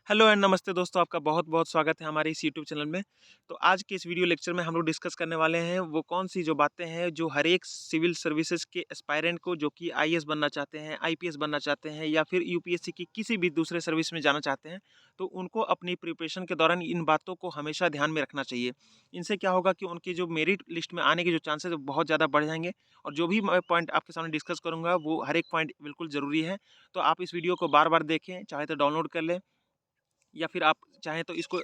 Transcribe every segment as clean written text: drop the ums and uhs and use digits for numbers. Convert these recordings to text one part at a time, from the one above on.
Hello and नमस्ते दोस्तों, आपका बहुत-बहुत स्वागत है हमारे इस यूट्यूब चैनल में। तो आज के इस वीडियो लेक्चर में हम लोग डिस्कस करने वाले हैं वो कौन-सी जो बातें हैं जो हर एक सिविल सर्विसेज़ के एस्पायरेंट को जो कि आईएएस बनना चाहते हैं, आईपीएस बनना चाहते हैं या फिर यूपीएससी की किसी भी दूसरे सर्विस में जाना चाहते हैं, तो उनको अपनी प्रिपरेशन के दौरान इन बातों को हमेशा ध्यान में रखना चाहिए। इनसे क्या होगा कि उनकी जो मेरिट लिस्ट में आने के जो चांसेज़ है बहुत ज़्यादा बढ़ जाएँगे और जो भी मैं पॉइंट आपके सामने डिस्कस करूँगा वो हर एक पॉइंट बिल्कुल ज़रूरी है। तो आप इस वीडियो को बार-बार देखें, चाहे तो डाउनलोड कर लें या फिर आप चाहें तो इसको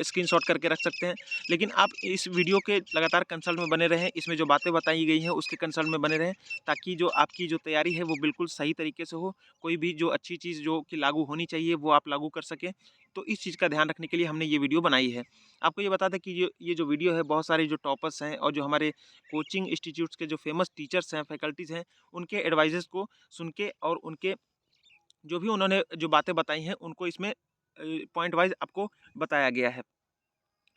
स्क्रीनशॉट करके रख सकते हैं। लेकिन आप इस वीडियो के लगातार कंसल्ट में बने रहें, इसमें जो बातें बताई गई हैं उसके कंसल्ट में बने रहें, ताकि जो आपकी जो तैयारी है वो बिल्कुल सही तरीके से हो। कोई भी जो अच्छी चीज़ जो कि लागू होनी चाहिए वो आप लागू कर सकें। तो इस चीज़ का ध्यान रखने के लिए हमने ये वीडियो बनाई है। आपको ये बता दें कि ये जो वीडियो है बहुत सारे जो टॉपर्स हैं और जो हमारे कोचिंग इंस्टीट्यूट्स के जो फेमस टीचर्स हैं, फैकल्टीज़ हैं, उनके एडवाइसेज़ को सुन के और उनके जो भी उन्होंने जो बातें बताई हैं उनको इसमें पॉइंट वाइज़ आपको बताया गया है।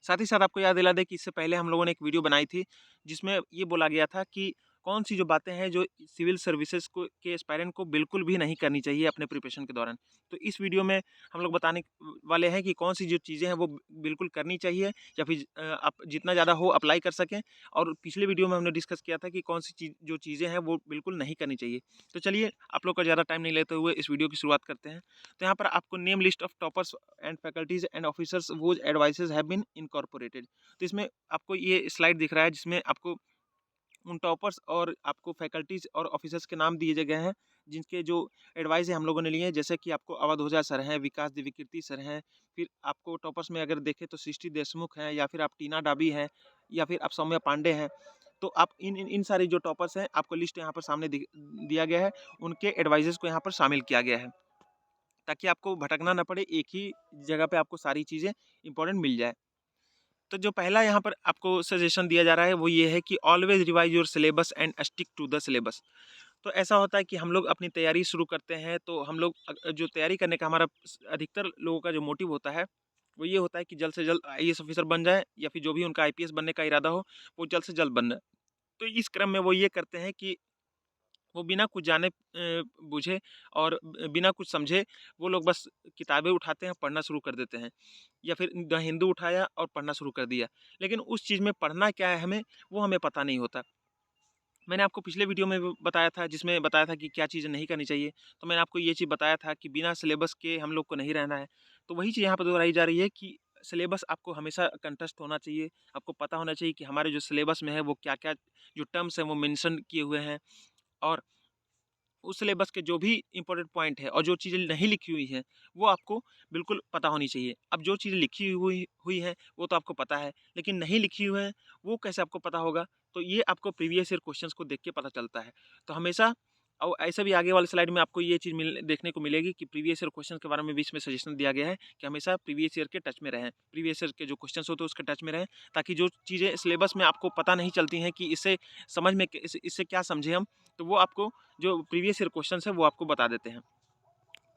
साथ ही साथ आपको याद दिला दें कि इससे पहले हम लोगों ने एक वीडियो बनाई थी, जिसमें ये बोला गया था कि कौन-सी जो बातें हैं जो सिविल सर्विसेज़ को के एस्पायरेंट को बिल्कुल भी नहीं करनी चाहिए अपने प्रिपरेशन के दौरान। तो इस वीडियो में हम लोग बताने वाले हैं कि कौन-सी जो चीज़ें हैं वो बिल्कुल करनी चाहिए या फिर आप जितना ज़्यादा हो अप्लाई कर सकें और पिछले वीडियो में हमने डिस्कस किया था कि कौन-सी जो चीज़ें हैं वो बिल्कुल नहीं करनी चाहिए। तो चलिए आप लोग का ज़्यादा टाइम नहीं लेते हुए इस वीडियो की शुरुआत करते हैं। तो यहाँ पर आपको name list of toppers and faculties and officers whose advices have been incorporated। तो इसमें आपको ये स्लाइड दिख रहा है जिसमें आपको उन टॉपर्स और आपको फैकल्टीज और ऑफिसर्स के नाम दिए गए हैं जिनके जो एडवाइस है हम लोगों ने लिए हैं। जैसे कि आपको अवध ओझा सर हैं, विकास दिव्यकीर्ति सर हैं, फिर आपको टॉपर्स में अगर देखें तो सृष्टि देशमुख हैं या फिर आप टीना डाबी हैं या फिर आप सौम्या पांडे हैं। तो आप इन सारे जो टॉपर्स हैं आपको लिस्ट यहाँ पर सामने दिया गया है, उनके एडवाइजेस को यहाँ पर शामिल किया गया है ताकि आपको भटकना ना पड़े, एक ही जगह पे आपको सारी चीज़ें इंपॉर्टेंट मिल जाए। तो जो पहला यहाँ पर आपको सजेशन दिया जा रहा है वो ये है कि always revise your syllabus and stick to the syllabus. तो ऐसा होता है कि हम लोग अपनी तैयारी शुरू करते हैं तो हम लोग जो तैयारी करने का हमारा अधिकतर लोगों का जो मोटिव होता है वो ये होता है कि जल्द से जल्द आईएएस ऑफिसर बन जाए या फिर जो भी उनका आईपीएस बनने का इरादा हो वो जल्द से जल्द बन जाए। तो इस क्रम में वो ये करते हैं कि वो बिना कुछ जाने बूझे और बिना कुछ समझे वो लोग बस किताबें उठाते हैं, पढ़ना शुरू कर देते हैं या फिर द हिंदू उठाया और पढ़ना शुरू कर दिया। लेकिन उस चीज़ में पढ़ना क्या है हमें, वो हमें पता नहीं होता। मैंने आपको पिछले वीडियो में भी बताया था जिसमें बताया था कि क्या चीज़ें नहीं करनी चाहिए। तो मैंने आपको ये चीज़ बताया था कि बिना सिलेबस के हम लोग को नहीं रहना है। तो वही चीज़ यहाँ पर दोहराई जा रही है कि सिलेबस आपको हमेशा कंठस्थ होना चाहिए। आपको पता होना चाहिए कि हमारे जो सिलेबस में है वो क्या-क्या जो टर्म्स हैं वो मेंशन किए हुए हैं और उस सिलेबस के जो भी इम्पोर्टेंट पॉइंट है और जो चीज़ें नहीं लिखी हुई हैं, वो आपको बिल्कुल पता होनी चाहिए। अब जो चीज़ें लिखी हुई हुई हैं, वो तो आपको पता है, लेकिन नहीं लिखी हुई हैं, वो कैसे आपको पता होगा? तो ये आपको प्रीवियस ईयर क्वेश्चंस को देख के पता चलता है। तो हमेशा और ऐसे भी आगे वाले स्लाइड में आपको ये चीज़ देखने को मिलेगी कि प्रीवियस ईयर क्वेश्चन के बारे में भी इसमें सजेशन दिया गया है कि हमेशा प्रीवियस ईयर के टच में रहें। प्रीवियस ईयर के जो क्वेश्चंस होते हैं, उसके टच में रहें, ताकि जो चीज़ें सिलेबस में आपको पता नहीं चलती हैं कि इससे समझ में इससे क्या समझे हम, तो वो आपको जो प्रीवियस ईयर क्वेश्चंस है वो आपको बता देते हैं।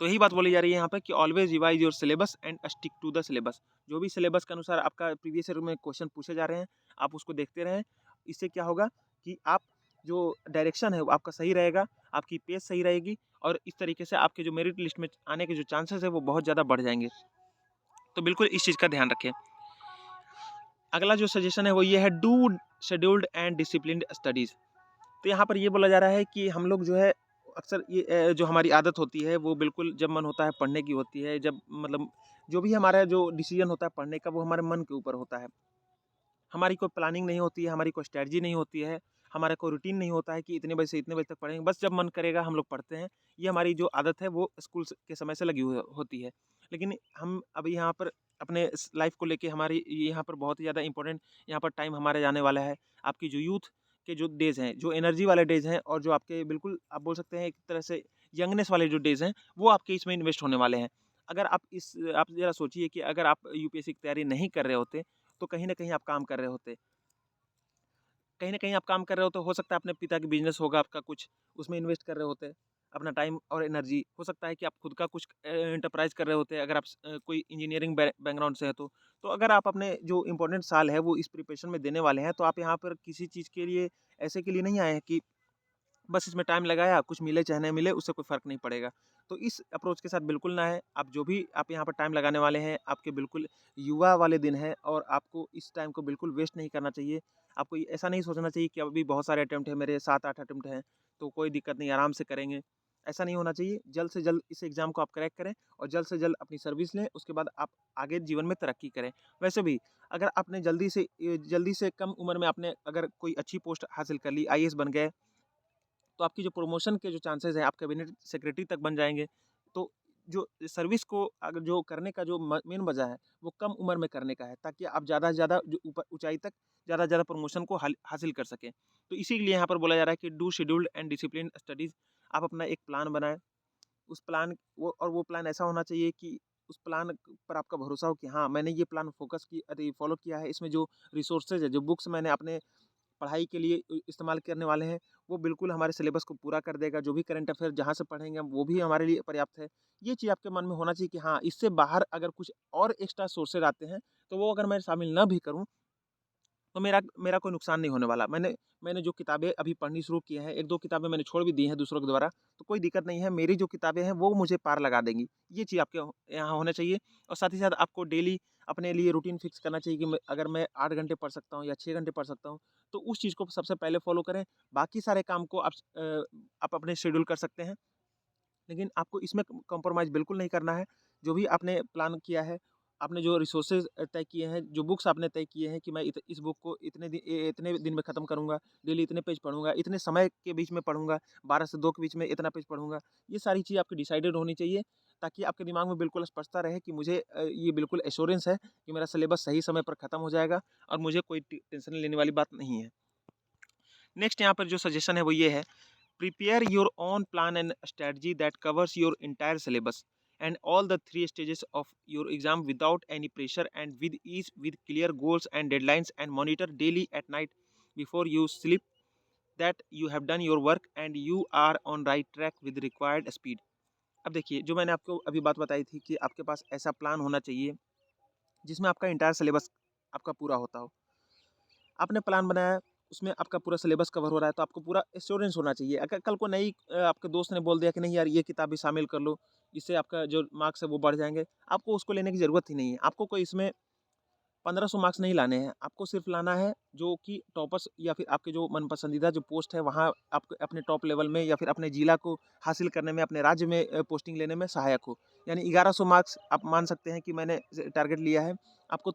तो यही बात बोली जा रही है यहाँ पे कि always revise your syllabus and stick to the syllabus. जो भी सिलेबस के अनुसार आपका प्रीवियस ईयर में क्वेश्चन पूछे जा रहे हैं, आप उसको देखते रहें। इससे क्या होगा कि आप जो डायरेक्शन है वो आपका सही रहेगा, आपकी पेस सही रहेगी और इस तरीके से आपके जो मेरिट लिस्ट में आने के जो चांसेस है वो बहुत ज़्यादा बढ़ जाएँगे। तो बिल्कुल इस चीज़ का ध्यान रखें। अगला जो सजेशन है वो ये है, do scheduled and disciplined studies. तो यहाँ पर ये बोला जा रहा है कि हम लोग जो है अक्सर ये जो हमारी आदत होती है वो बिल्कुल जब मन होता है पढ़ने की होती है, जब मतलब जो भी हमारा जो डिसीजन होता है पढ़ने का वो हमारे मन के ऊपर होता है। हमारी कोई प्लानिंग नहीं होती है, हमारी कोई स्ट्रैटेजी नहीं होती है, हमारा कोई रूटीन नहीं होता है कि इतने बजे से इतने बजे तक पढ़ेंगे, बस जब मन करेगा हम लोग पढ़ते हैं। ये हमारी जो आदत है वो स्कूल के समय से लगी हुई होती है। लेकिन हम अभी यहाँ पर अपने लाइफ को लेके हमारी यहाँ पर बहुत ही ज़्यादा इंपॉर्टेंट यहाँ पर टाइम हमारे जाने वाला है। आपकी जो यूथ के जो डेज़ हैं, जो एनर्जी वाले डेज़ हैं और जो आपके बिल्कुल आप बोल सकते हैं एक तरह से यंगनेस वाले जो डेज़ हैं, वो आपके इसमें इन्वेस्ट होने वाले हैं। अगर आप ज़रा सोचिए कि अगर आप यूपीएससी की तैयारी नहीं कर रहे होते तो कहीं न कहीं आप काम कर रहे होते। कहीं न कहीं आप काम कर रहे हो तो हो सकता है अपने पिता की बिज़नेस होगा आपका कुछ, उसमें इन्वेस्ट कर रहे होते, अपना टाइम और एनर्जी। हो सकता है कि आप खुद का कुछ एंटरप्राइज़ कर रहे होते अगर आप कोई इंजीनियरिंग बैकग्राउंड से हैं तो। तो अगर आप अपने जो इम्पोर्टेंट साल है वो इस प्रिपरेशन में देने वाले हैं, तो आप यहाँ पर किसी चीज़ के लिए ऐसे के लिए नहीं आए हैं कि बस इसमें टाइम लगाया, कुछ मिले चाहे नहीं मिले उससे कोई फ़र्क नहीं पड़ेगा। तो इस अप्रोच के साथ बिल्कुल ना है। आप जो भी आप यहाँ पर टाइम लगाने वाले हैं, आपके बिल्कुल युवा वाले दिन हैं और आपको इस टाइम को बिल्कुल वेस्ट नहीं करना चाहिए। आपको ऐसा नहीं सोचना चाहिए कि अभी बहुत सारे अटेम्प्ट हैं, मेरे 7-8 अटेम्प्ट हैं, तो कोई दिक्कत नहीं, आराम से करेंगे। ऐसा नहीं होना चाहिए। जल्द से जल्द इस एग्ज़ाम को आप क्रैक करें और जल्द से जल्द अपनी सर्विस लें, उसके बाद आप आगे जीवन में तरक्की करें। वैसे भी अगर आपने जल्दी से कम उम्र में आपने अगर कोई अच्छी पोस्ट हासिल कर ली, आईएएस बन गए, तो आपकी जो प्रमोशन के जो चांसेस हैं, आप कैबिनेट सेक्रेटरी तक बन जाएँगे। तो जो सर्विस को अगर जो करने का जो मेन वजह है, वो कम उम्र में करने का है, ताकि आप ज़्यादा से ज़्यादा जो ऊपर ऊँचाई तक ज़्यादा से ज़्यादा प्रमोशन को हासिल कर सकें। तो इसीलिए यहाँ पर बोला जा रहा है कि do scheduled and discipline studies. आप अपना एक प्लान बनाएँ, उस प्लान वो प्लान ऐसा होना चाहिए कि उस प्लान पर आपका भरोसा हो कि हाँ, मैंने ये प्लान फॉलो किया है, इसमें जो रिसोर्सेज़ है, जो बुक्स मैंने अपने पढ़ाई के लिए इस्तेमाल करने वाले हैं, वो बिल्कुल हमारे सिलेबस को पूरा कर देगा। जो भी करंट अफ़ेयर जहाँ से पढ़ेंगे हम, वो भी हमारे लिए पर्याप्त है। ये चीज़ आपके मन में होना चाहिए कि हाँ, इससे बाहर अगर कुछ और एक्स्ट्रा सोर्सेज़ आते हैं, तो वो अगर मैं शामिल ना भी करूँ, तो मेरा मेरा कोई नुकसान नहीं होने वाला। मैंने जो किताबें अभी पढ़नी शुरू की हैं, 1-2 किताबें मैंने छोड़ भी दी हैं दूसरों के द्वारा, तो कोई दिक्कत नहीं है। मेरी जो किताबें हैं, वो मुझे पार लगा देंगी। ये चीज़ आपके यहाँ होना चाहिए और साथ ही साथ आपको डेली अपने लिए रूटीन फिक्स करना चाहिए कि अगर मैं 8 घंटे पढ़ सकता हूँ या 6 घंटे पढ़ सकता हूँ, तो उस चीज़ को सबसे पहले फ़ॉलो करें। बाकी सारे काम को आप अपने शेड्यूल कर सकते हैं। लेकिन आपको इसमें कॉम्प्रोमाइज़ बिल्कुल नहीं करना है। जो भी आपने प्लान किया है, आपने जो रिसोर्सेज़ तय किए हैं, जो बुक्स आपने तय किए हैं कि मैं इस बुक को इतने दिन में ख़त्म करूँगा, डेली इतने पेज पढ़ूँगा, इतने समय के बीच में पढ़ूँगा, 12 से 2 के बीच में इतना पेज पढ़ूँगा। ये सारी चीज़ आपकी डिसाइडेड होनी चाहिए, ताकि आपके दिमाग में बिल्कुल स्पष्टता रहे कि मुझे ये बिल्कुल एश्योरेंस है कि मेरा सिलेबस सही समय पर ख़त्म हो जाएगा और मुझे कोई टेंशन लेने वाली बात नहीं है। नेक्स्ट यहाँ पर जो सजेशन है वो ये है, prepare your own plan and strategy that covers your entire syllabus and all the three stages of your exam without any pressure and with ease, with clear goals and deadlines, and monitor daily at night before you sleep that you have done your work and you are on right track with required speed. अब देखिए, जो मैंने आपको अभी बात बताई थी कि आपके पास ऐसा प्लान होना चाहिए जिसमें आपका इंटायर सिलेबस आपका पूरा होता हो। आपने प्लान बनाया, उसमें आपका पूरा सिलेबस कवर हो रहा है, तो आपको पूरा एश्योरेंस होना चाहिए। अगर कल को आपके दोस्त ने बोल दिया कि नहीं यार, ये किताब भी शामिल कर लो, इससे आपका जो मार्क्स है वो बढ़ जाएँगे, आपको उसको लेने की ज़रूरत ही नहीं है। आपको कोई इसमें 1500 मार्क्स नहीं लाने हैं, आपको सिर्फ़ लाना है जो कि टॉपर्स या फिर आपके जो मन पसंदीदा जो पोस्ट है, वहाँ आप अपने टॉप लेवल में या फिर अपने जिला को हासिल करने में, अपने राज्य में पोस्टिंग लेने में सहायक हो। यानी 1100 मार्क्स आप मान सकते हैं कि मैंने टारगेट लिया है। आपको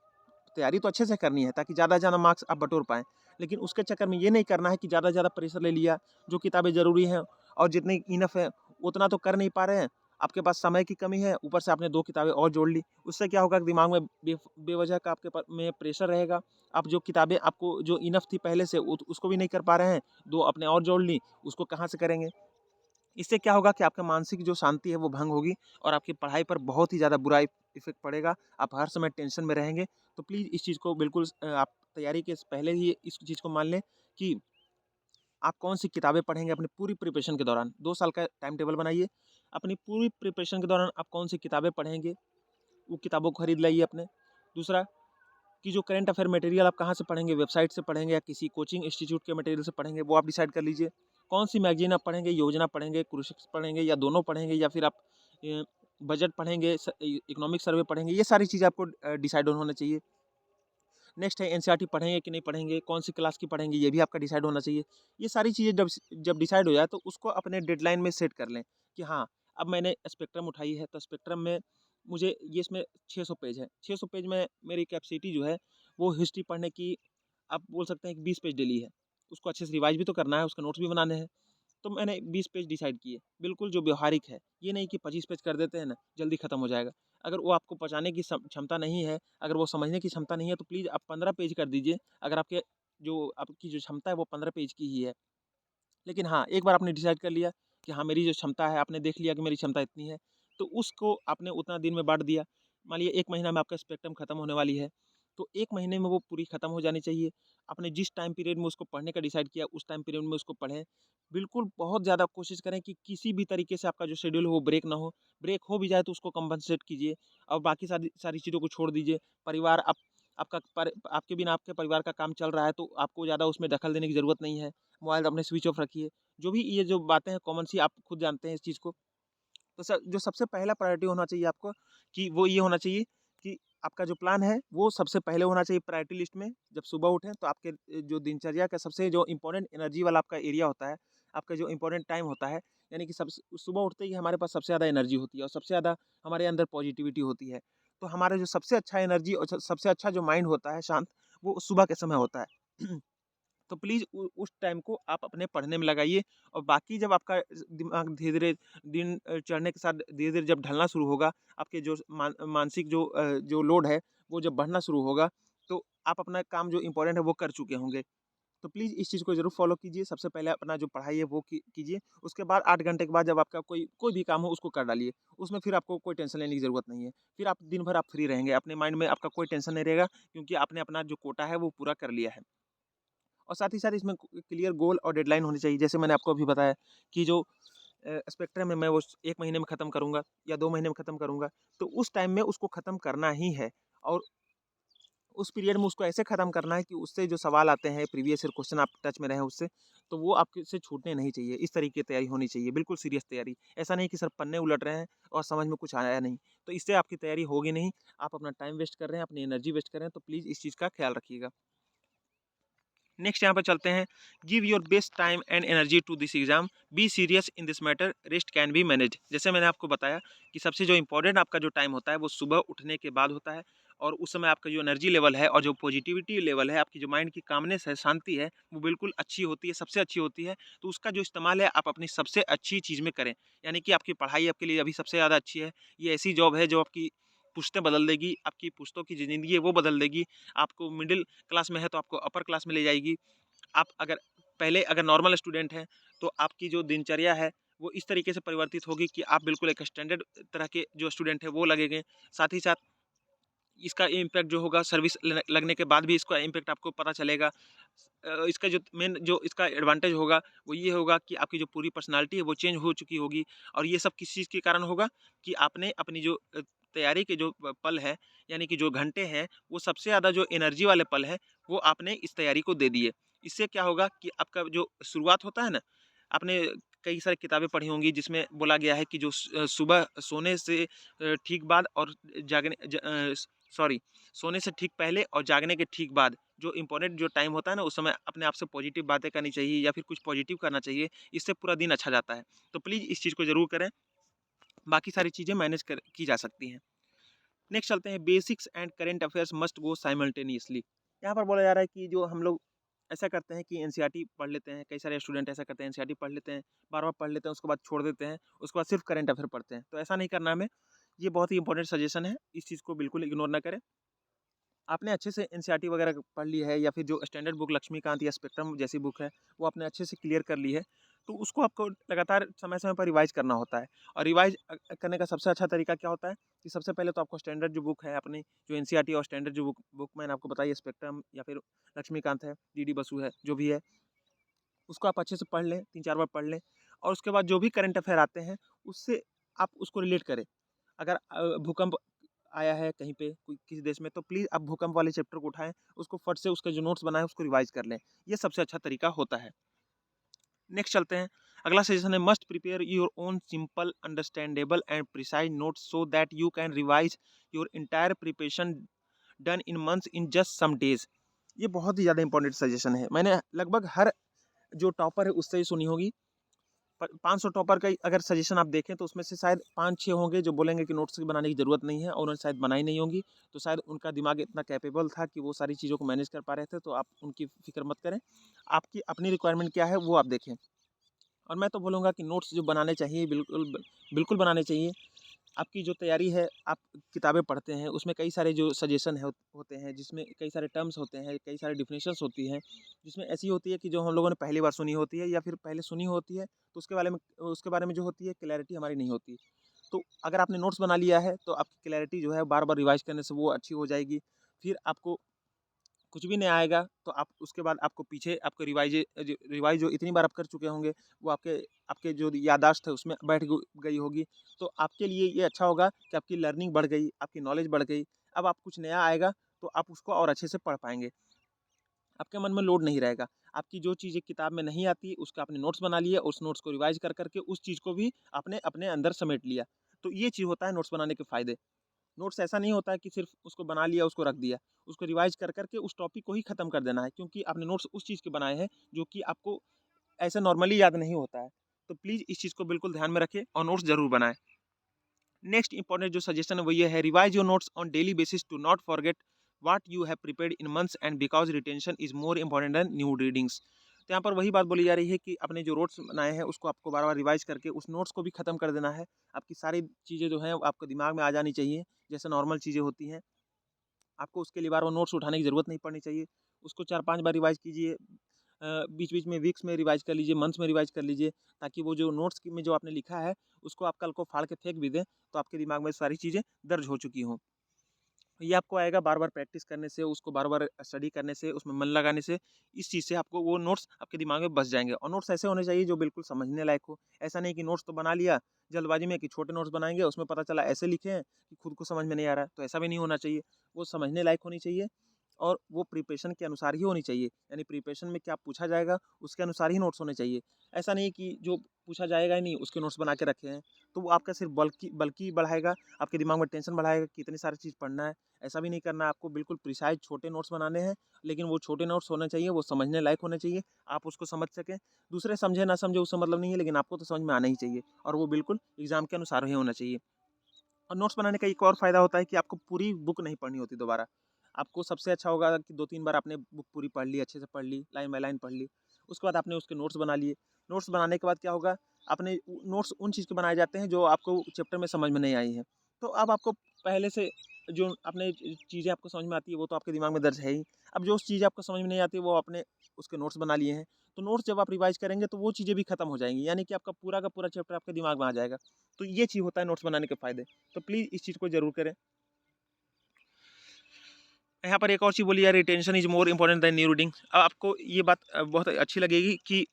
तैयारी तो अच्छे से करनी है, ताकि ज़्यादा से ज़्यादा मार्क्स आप बटोर पाएँ। लेकिन उसके चक्कर में ये नहीं करना है कि ज़्यादा से ज़्यादा प्रेशर ले लिया, जो किताबें ज़रूरी हैं और जितनी इनफ़ है, उतना तो कर नहीं पा रहे हैं। आपके पास समय की कमी है, ऊपर से आपने 2 किताबें और जोड़ ली। उससे क्या होगा कि दिमाग में बेवजह का आपके में प्रेशर रहेगा। आप जो किताबें आपको जो इनफ़ थी पहले से, उसको भी नहीं कर पा रहे हैं, 2 आपने और जोड़ ली, उसको कहाँ से करेंगे? इससे क्या होगा कि आपका मानसिक जो शांति है वो भंग होगी और आपकी पढ़ाई पर बहुत ही ज़्यादा बुरा इफ़ेक्ट पड़ेगा। आप हर समय टेंशन में रहेंगे। तो प्लीज़ इस चीज़ को बिल्कुल आप तैयारी के पहले ही इस चीज़ को मान लें कि आप कौन-सी किताबें पढ़ेंगे अपनी पूरी प्रिपरेशन के दौरान। 2 साल का टाइम टेबल बनाइए। अपनी पूरी प्रिपरेशन के दौरान आप कौन-सी किताबें पढ़ेंगे, वो किताबों को खरीद लाइए अपने। दूसरा, कि जो करंट अफेयर मटेरियल आप कहाँ से पढ़ेंगे, वेबसाइट से पढ़ेंगे या किसी कोचिंग इंस्टीट्यूट के मटेरियल से पढ़ेंगे, वो आप डिसाइड कर लीजिए। कौन-सी मैगज़ीन आप पढ़ेंगे, योजना पढ़ेंगे, क्रूशिक्स पढ़ेंगे या दोनों पढ़ेंगे या फिर आप अ, बजट पढ़ेंगे, इकोनॉमिक सर्वे पढ़ेंगे, ये सारी चीज़ें आपको डिसाइड होना चाहिए। नेक्स्ट है एनसीईआरटी पढ़ेंगे कि नहीं पढ़ेंगे, कौन-सी क्लास की पढ़ेंगे, ये भी आपका डिसाइड होना चाहिए। ये सारी चीज़ें जब डिसाइड हो जाए, तो उसको अपने डेडलाइन में सेट कर लें कि हाँ, अब मैंने स्पेक्ट्रम उठाई है, तो स्पेक्ट्रम में मुझे ये इसमें 600 पेज है। 600 पेज में मेरी कैपेसिटी जो है, वो हिस्ट्री पढ़ने की आप बोल सकते हैं कि 20 पेज डेली है। उसको अच्छे से रिवाइज़ भी तो करना है, उसके नोट्स भी बनाने हैं। तो मैंने 20 पेज डिसाइड किए, बिल्कुल जो व्यावहारिक है। ये नहीं कि 25 पेज कर देते हैं ना, जल्दी खत्म हो जाएगा। अगर वो आपको पचाने की क्षमता नहीं है, अगर वो समझने की क्षमता नहीं है, तो प्लीज़ आप 15 पेज कर दीजिए। अगर आपकी जो क्षमता है वो 15 पेज की ही है। लेकिन हाँ, एक बार आपने डिसाइड कर लिया कि हाँ, मेरी जो क्षमता है, आपने देख लिया कि मेरी क्षमता इतनी है, तो उसको आपने उतना दिन में बाँट दिया। मान लीजिए 1 महीना में आपका स्पेक्ट्रम खत्म होने वाली है, तो 1 महीने में वो पूरी खत्म हो जानी चाहिए। आपने जिस टाइम पीरियड में उसको पढ़ने का डिसाइड किया, उस टाइम पीरियड में उसको पढ़ें। बिल्कुल बहुत ज़्यादा कोशिश करें कि किसी भी तरीके से आपका जो शेड्यूल हो वो ब्रेक ना हो। ब्रेक हो भी जाए तो उसको कम्पेंसेट कीजिए और बाकी सारी सारी चीज़ों को छोड़ दीजिए। परिवार आपके बिना आपके परिवार का काम चल रहा है, तो आपको ज़्यादा उसमें दखल देने की ज़रूरत नहीं है। मोबाइल अपने स्विच ऑफ रखिए। जो भी ये जो बातें हैं कॉमन सी, आप खुद जानते हैं इस चीज़ को। तो जो सबसे पहला प्रायोरिटी होना चाहिए आपको कि वो ये होना चाहिए कि आपका जो प्लान है वो सबसे पहले होना चाहिए प्रायोरिटी लिस्ट में। जब सुबह उठें तो आपके जो दिनचर्या का सबसे जो इम्पोर्टेंट एनर्जी वाला आपका एरिया होता है, आपका जो इम्पोर्टेंट टाइम होता है, यानी कि सबसे सुबह उठते ही हमारे पास सबसे ज़्यादा एनर्जी होती है और सबसे ज़्यादा हमारे अंदर पॉजिटिविटी होती है। तो हमारा जो सबसे अच्छा एनर्जी और सबसे अच्छा जो माइंड होता है शांत, वो सुबह के समय होता है। तो प्लीज़ उस टाइम को आप अपने पढ़ने में लगाइए और बाकी जब आपका दिमाग धीरे-धीरे दिन चढ़ने के साथ धीरे-धीरे जब ढलना शुरू होगा, आपके जो मानसिक जो लोड है, वो जब बढ़ना शुरू होगा, तो आप अपना काम जो इम्पोर्टेंट है वो कर चुके होंगे। तो प्लीज़ इस चीज़ को ज़रूर फ़ॉलो कीजिए। सबसे पहले अपना जो पढ़ाई है वो कीजिए। उसके बाद 8 घंटे के बाद जब आपका कोई कोई भी काम हो उसको कर डालिए। उसमें फिर आपको कोई टेंशन लेने की ज़रूरत नहीं है। फिर आप दिन भर आप फ्री रहेंगे। अपने माइंड में आपका कोई टेंशन नहीं रहेगा क्योंकि आपने अपना जो कोटा है वो पूरा कर लिया है। और साथ ही साथ इसमें क्लियर गोल और डेडलाइन होनी चाहिए। जैसे मैंने आपको अभी बताया कि जो स्पेक्ट्रम है मैं वो 1 महीने में ख़त्म करूँगा या 2 महीने में ख़त्म करूँगा। तो उस टाइम में उसको ख़त्म करना ही है और उस पीरियड में उसको ऐसे ख़त्म करना है कि उससे जो सवाल आते हैं प्रीवियस ईयर क्वेश्चन आप टच में रहें उससे, तो वो आपके से छूटने नहीं चाहिए। इस तरीके की तैयारी होनी चाहिए, बिल्कुल सीरियस तैयारी। ऐसा नहीं कि सिर्फ पन्ने उलट रहे हैं और समझ में कुछ आया नहीं। तो इससे आपकी तैयारी होगी नहीं, आप अपना टाइम वेस्ट कर रहे हैं, अपनी एनर्जी वेस्ट कर रहे हैं, तो प्लीज़ इस चीज़ का ख़्याल रखिएगा। नेक्स्ट यहाँ पे चलते हैं। Give your best time and energy to this exam, be serious in this matter, rest can be manage. जैसे मैंने आपको बताया कि सबसे जो इंपॉर्टेंट आपका जो टाइम होता है वो सुबह उठने के बाद होता है और उस समय आपका जो एनर्जी लेवल है और जो पॉजिटिविटी लेवल है, आपकी जो माइंड की कामनेस है, शांति है, वो बिल्कुल अच्छी होती है, सबसे अच्छी होती है। तो उसका जो इस्तेमाल है आप अपनी सबसे अच्छी चीज़ में करें। यानी कि आपकी पढ़ाई आपके लिए अभी सबसे ज़्यादा अच्छी है। ये ऐसी जॉब है जो आपकी पुश्तें बदल देगी, आपकी पुश्तों की जो ज़िंदगी है वो बदल देगी। आपको मिडिल क्लास में है तो आपको अपर क्लास में ले जाएगी। आप अगर नॉर्मल स्टूडेंट हैं, तो आपकी जो दिनचर्या है, वो इस तरीके से परिवर्तित होगी कि आप बिल्कुल एक स्टैंडर्ड तरह के जो स्टूडेंट हैं, वो लगेंगे। साथ ही साथ इसका इम्पैक्ट जो होगा सर्विस लगने के बाद भी इसका इम्पैक्ट आपको पता चलेगा। इसका जो मेन जो इसका एडवांटेज होगा, वो ये होगा कि आपकी जो पूरी पर्सनैलिटी है, वो चेंज हो चुकी होगी और ये सब किस चीज़ के कारण होगा कि आपने अपनी जो तैयारी के जो पल है, यानी कि जो घंटे हैं, वो सबसे ज़्यादा जो एनर्जी वाले पल हैं, वो आपने इस तैयारी को दे दिए। इससे क्या होगा कि आपका जो शुरुआत होता है ना, आपने कई सारी किताबें पढ़ी होंगी जिसमें बोला गया है कि जो सुबह सोने से ठीक बाद और जागने सॉरी सोने से ठीक पहले और जागने के ठीक बाद जो इम्पोर्टेंट जो टाइम होता है ना, उस समय अपने आप से पॉजिटिव बातें करनी चाहिए या फिर कुछ पॉजिटिव करना चाहिए। इससे पूरा दिन अच्छा जाता है। तो प्लीज़ इस चीज़ को ज़रूर करें। बाकी सारी चीज़ें मैनेज कर की जा सकती हैं। नेक्स्ट चलते हैं। Basics and current affairs must go simultaneously. यहाँ पर बोला जा रहा है कि जो हम लोग ऐसा करते हैं कि एनसीईआरटी पढ़ लेते हैं, कई सारे स्टूडेंट ऐसा करते हैं, एनसीईआरटी पढ़ लेते हैं, बार-बार पढ़ लेते हैं, उसके बाद छोड़ देते हैं, उसके बाद सिर्फ करंट अफेयर पढ़ते हैं। तो ऐसा नहीं करना हमें। ये बहुत ही इंपॉर्टेंट सजेशन है, इस चीज़ को बिल्कुल इग्नोर ना करें। आपने अच्छे से एनसीईआरटी वगैरह पढ़ ली है या फिर जो स्टैंडर्ड बुक लक्ष्मीकांत या स्पेक्ट्रम जैसी बुक है, वो आपने अच्छे से क्लियर कर ली है, तो उसको आपको लगातार समय-समय पर रिवाइज़ करना होता है। और रिवाइज़ करने का सबसे अच्छा तरीका क्या होता है कि सबसे पहले तो आपको स्टैंडर्ड जो बुक है अपनी, जो एनसीईआरटी और स्टैंडर्ड जो बुक बुक मैंने आपको बताई है, स्पेक्ट्रम या फिर लक्ष्मीकांत है, डीडी बसु है, जो भी है, उसको आप अच्छे से पढ़ लें, 3-4 बार पढ़ लें और उसके बाद जो भी करंट अफ़ेयर आते हैं, उससे आप उसको रिलेट करें। अगर भूकंप आया है कहीं पे कोई किसी देश में, तो प्लीज़ आप भूकंप वाले चैप्टर को उठाएँ, उसको फट से उसके जो नोट्स बनाए उसको रिवाइज़ कर लें। ये सबसे अच्छा तरीका होता है। नेक्स्ट चलते हैं। अगला सजेशन है must prepare your own simple, understandable and precise notes so that you can revise your entire preparation done in months in just some days. ये बहुत ही ज़्यादा इंपॉर्टेंट सजेशन है। मैंने लगभग हर जो टॉपर है उससे ही सुनी होगी। 500 टॉपर का अगर सजेशन आप देखें तो उसमें से शायद 5-6 होंगे जो बोलेंगे कि नोट्स बनाने की ज़रूरत नहीं है और उन्होंने शायद बनाई नहीं होंगी। तो शायद उनका दिमाग इतना कैपेबल था कि वो सारी चीज़ों को मैनेज कर पा रहे थे, तो आप उनकी फ़िक्र मत करें। आपकी अपनी रिक्वायरमेंट क्या है वो आप देखें। और मैं तो बोलूँगा कि नोट्स जो बनाने चाहिए बिल्कुल बनाने चाहिए। आपकी जो तैयारी है, आप किताबें पढ़ते हैं, उसमें कई सारे जो सजेशन है होते हैं, जिसमें कई सारे टर्म्स होते हैं, कई सारे डेफिनेशंस होती हैं, जिसमें ऐसी होती है कि जो हम लोगों ने पहली बार सुनी होती है या फिर पहले सुनी होती है, तो उसके बारे में जो होती है क्लैरिटी हमारी नहीं होती। तो अगर आपने नोट्स बना लिया है, तो आपकी क्लैरिटी जो है बार-बार रिवाइज़ करने से वो अच्छी हो जाएगी। फिर आपको कुछ भी नहीं आएगा, तो आप उसके बाद आपको पीछे आपको रिवाइज़ जो इतनी बार आप कर चुके होंगे, वो आपके आपके जो याददाश्त है उसमें बैठ गई होगी। तो आपके लिए ये अच्छा होगा कि आपकी लर्निंग बढ़ गई, आपकी नॉलेज बढ़ गई। अब आप कुछ नया आएगा, तो आप उसको और अच्छे से पढ़ पाएँगे। आपके मन में लोड नहीं रहेगा। आपकी जो चीज़ एक किताब में नहीं आती, उसका आपने नोट्स बना लिए, उस नोट्स को रिवाइज़ कर के उस चीज़ को भी आपने अपने अंदर समेट लिया। तो ये चीज़ होता है नोट्स बनाने के फ़ायदे। नोट्स ऐसा नहीं होता है कि सिर्फ़ उसको बना लिया, उसको रख दिया। उसको रिवाइज़ कर के उस टॉपिक को ही ख़त्म कर देना है, क्योंकि आपने नोट्स उस चीज़ के बनाए हैं जो कि आपको ऐसे नॉर्मली याद नहीं होता है। तो प्लीज़ इस चीज़ को बिल्कुल ध्यान में रखें और नोट्स ज़रूर बनाएँ। नेक्स्ट इंपॉर्टेंट जो सजेशन है वो ये है, revise your notes on daily basis to not forget what you have prepared in months and because retention is more important than new readings. तो यहाँ पर वही बात बोली जा रही है कि अपने जो नोट्स बनाए हैं उसको आपको बार बार रिवाइज करके उस नोट्स को भी खत्म कर देना है। आपकी सारी चीज़ें जो हैं वो आपको दिमाग में आ जानी चाहिए, जैसे नॉर्मल चीज़ें होती हैं। आपको उसके लिए बार बार नोट्स उठाने की ज़रूरत नहीं पड़नी चाहिए। उसको 4-5 बार रिवाइज़ कीजिए। बीच-बीच में वीक्स में रिवाइज़ कर लीजिए, मंथ्स में रिवाइज़ कर लीजिए, ताकि वो जो नोट्स की में जो आपने लिखा है, उसको आप कल को फाड़ के फेंक भी दें, तो आपके दिमाग में सारी चीज़ें दर्ज हो चुकी हों। ये आपको आएगा बार-बार प्रैक्टिस करने से, उसको बार-बार स्टडी करने से, उसमें मन लगाने से, इस चीज़ से आपको वो नोट्स आपके दिमाग में बस जाएँगे। और नोट्स ऐसे होने चाहिए जो बिल्कुल समझने लायक हो। ऐसा नहीं कि नोट्स तो बना लिया जल्दबाजी में, कि छोटे नोट्स बनाएँगे, उसमें पता चला ऐसे लिखे हैं कि खुद को समझ में नहीं आ रहा है, तो ऐसा भी नहीं होना चाहिए। वो समझने लायक होनी चाहिए और वो प्रिपरेशन के अनुसार ही होनी चाहिए। यानी प्रिपरेशन में क्या पूछा जाएगा, उसके अनुसार ही नोट्स होने चाहिए। ऐसा नहीं कि जो पूछा जाएगा ही नहीं, उसके नोट्स बना के रखे हैं, तो वो आपका सिर्फ़ बल्कि बढ़ाएगा, आपके दिमाग में टेंशन बढ़ाएगा कि इतनी सारी चीज़ पढ़ना है। ऐसा भी नहीं करना है, आपको बिल्कुल प्रिसाइज़ छोटे नोट्स बनाने हैं, लेकिन वो छोटे नोट्स होने चाहिए, वो समझने लायक होने चाहिए, आप उसको समझ सकें। दूसरे समझे ना समझे उससे मतलब नहीं है, लेकिन आपको तो समझ में आना ही चाहिए और वो बिल्कुल एग्ज़ाम के अनुसार ही होना चाहिए। और नोट्स बनाने का एक और फ़ायदा होता है कि आपको पूरी बुक नहीं पढ़नी होती दोबारा। आपको सबसे अच्छा होगा कि 2-3 बार आपने बुक पूरी पढ़ ली, अच्छे से पढ़ ली, लाइन बाय लाइन पढ़ ली। उसके बाद आपने उसके नोट्स बना लिए। नोट्स बनाने के बाद क्या होगा, आपने नोट्स उन चीज़ के बनाए जाते हैं जो आपको चैप्टर में समझ में नहीं आई हैं। तो अब आपको पहले से जो आपने चीज़ें आपको समझ में आती है वो तो आपके दिमाग में दर्ज है ही। अब जो उस चीज़ आपको समझ में नहीं आती वो आपने उसके नोट्स बना लिए हैं। तो नोट्स जब आप रिवाइज़ करेंगे तो वो चीज़ें भी खत्म हो जाएँगी। यानी कि आपका पूरा का पूरा चैप्टर आपके दिमाग में आ जाएगा। तो ये चीज़ होता है नोट्स बनाने के फ़ायदे। तो प्लीज़ इस चीज़ को ज़रूर करें। यहाँ पर एक और चीज़ बोली यार, retention is more important then new reading. अब आपको ये बात बहुत अच्छी लगेगी कि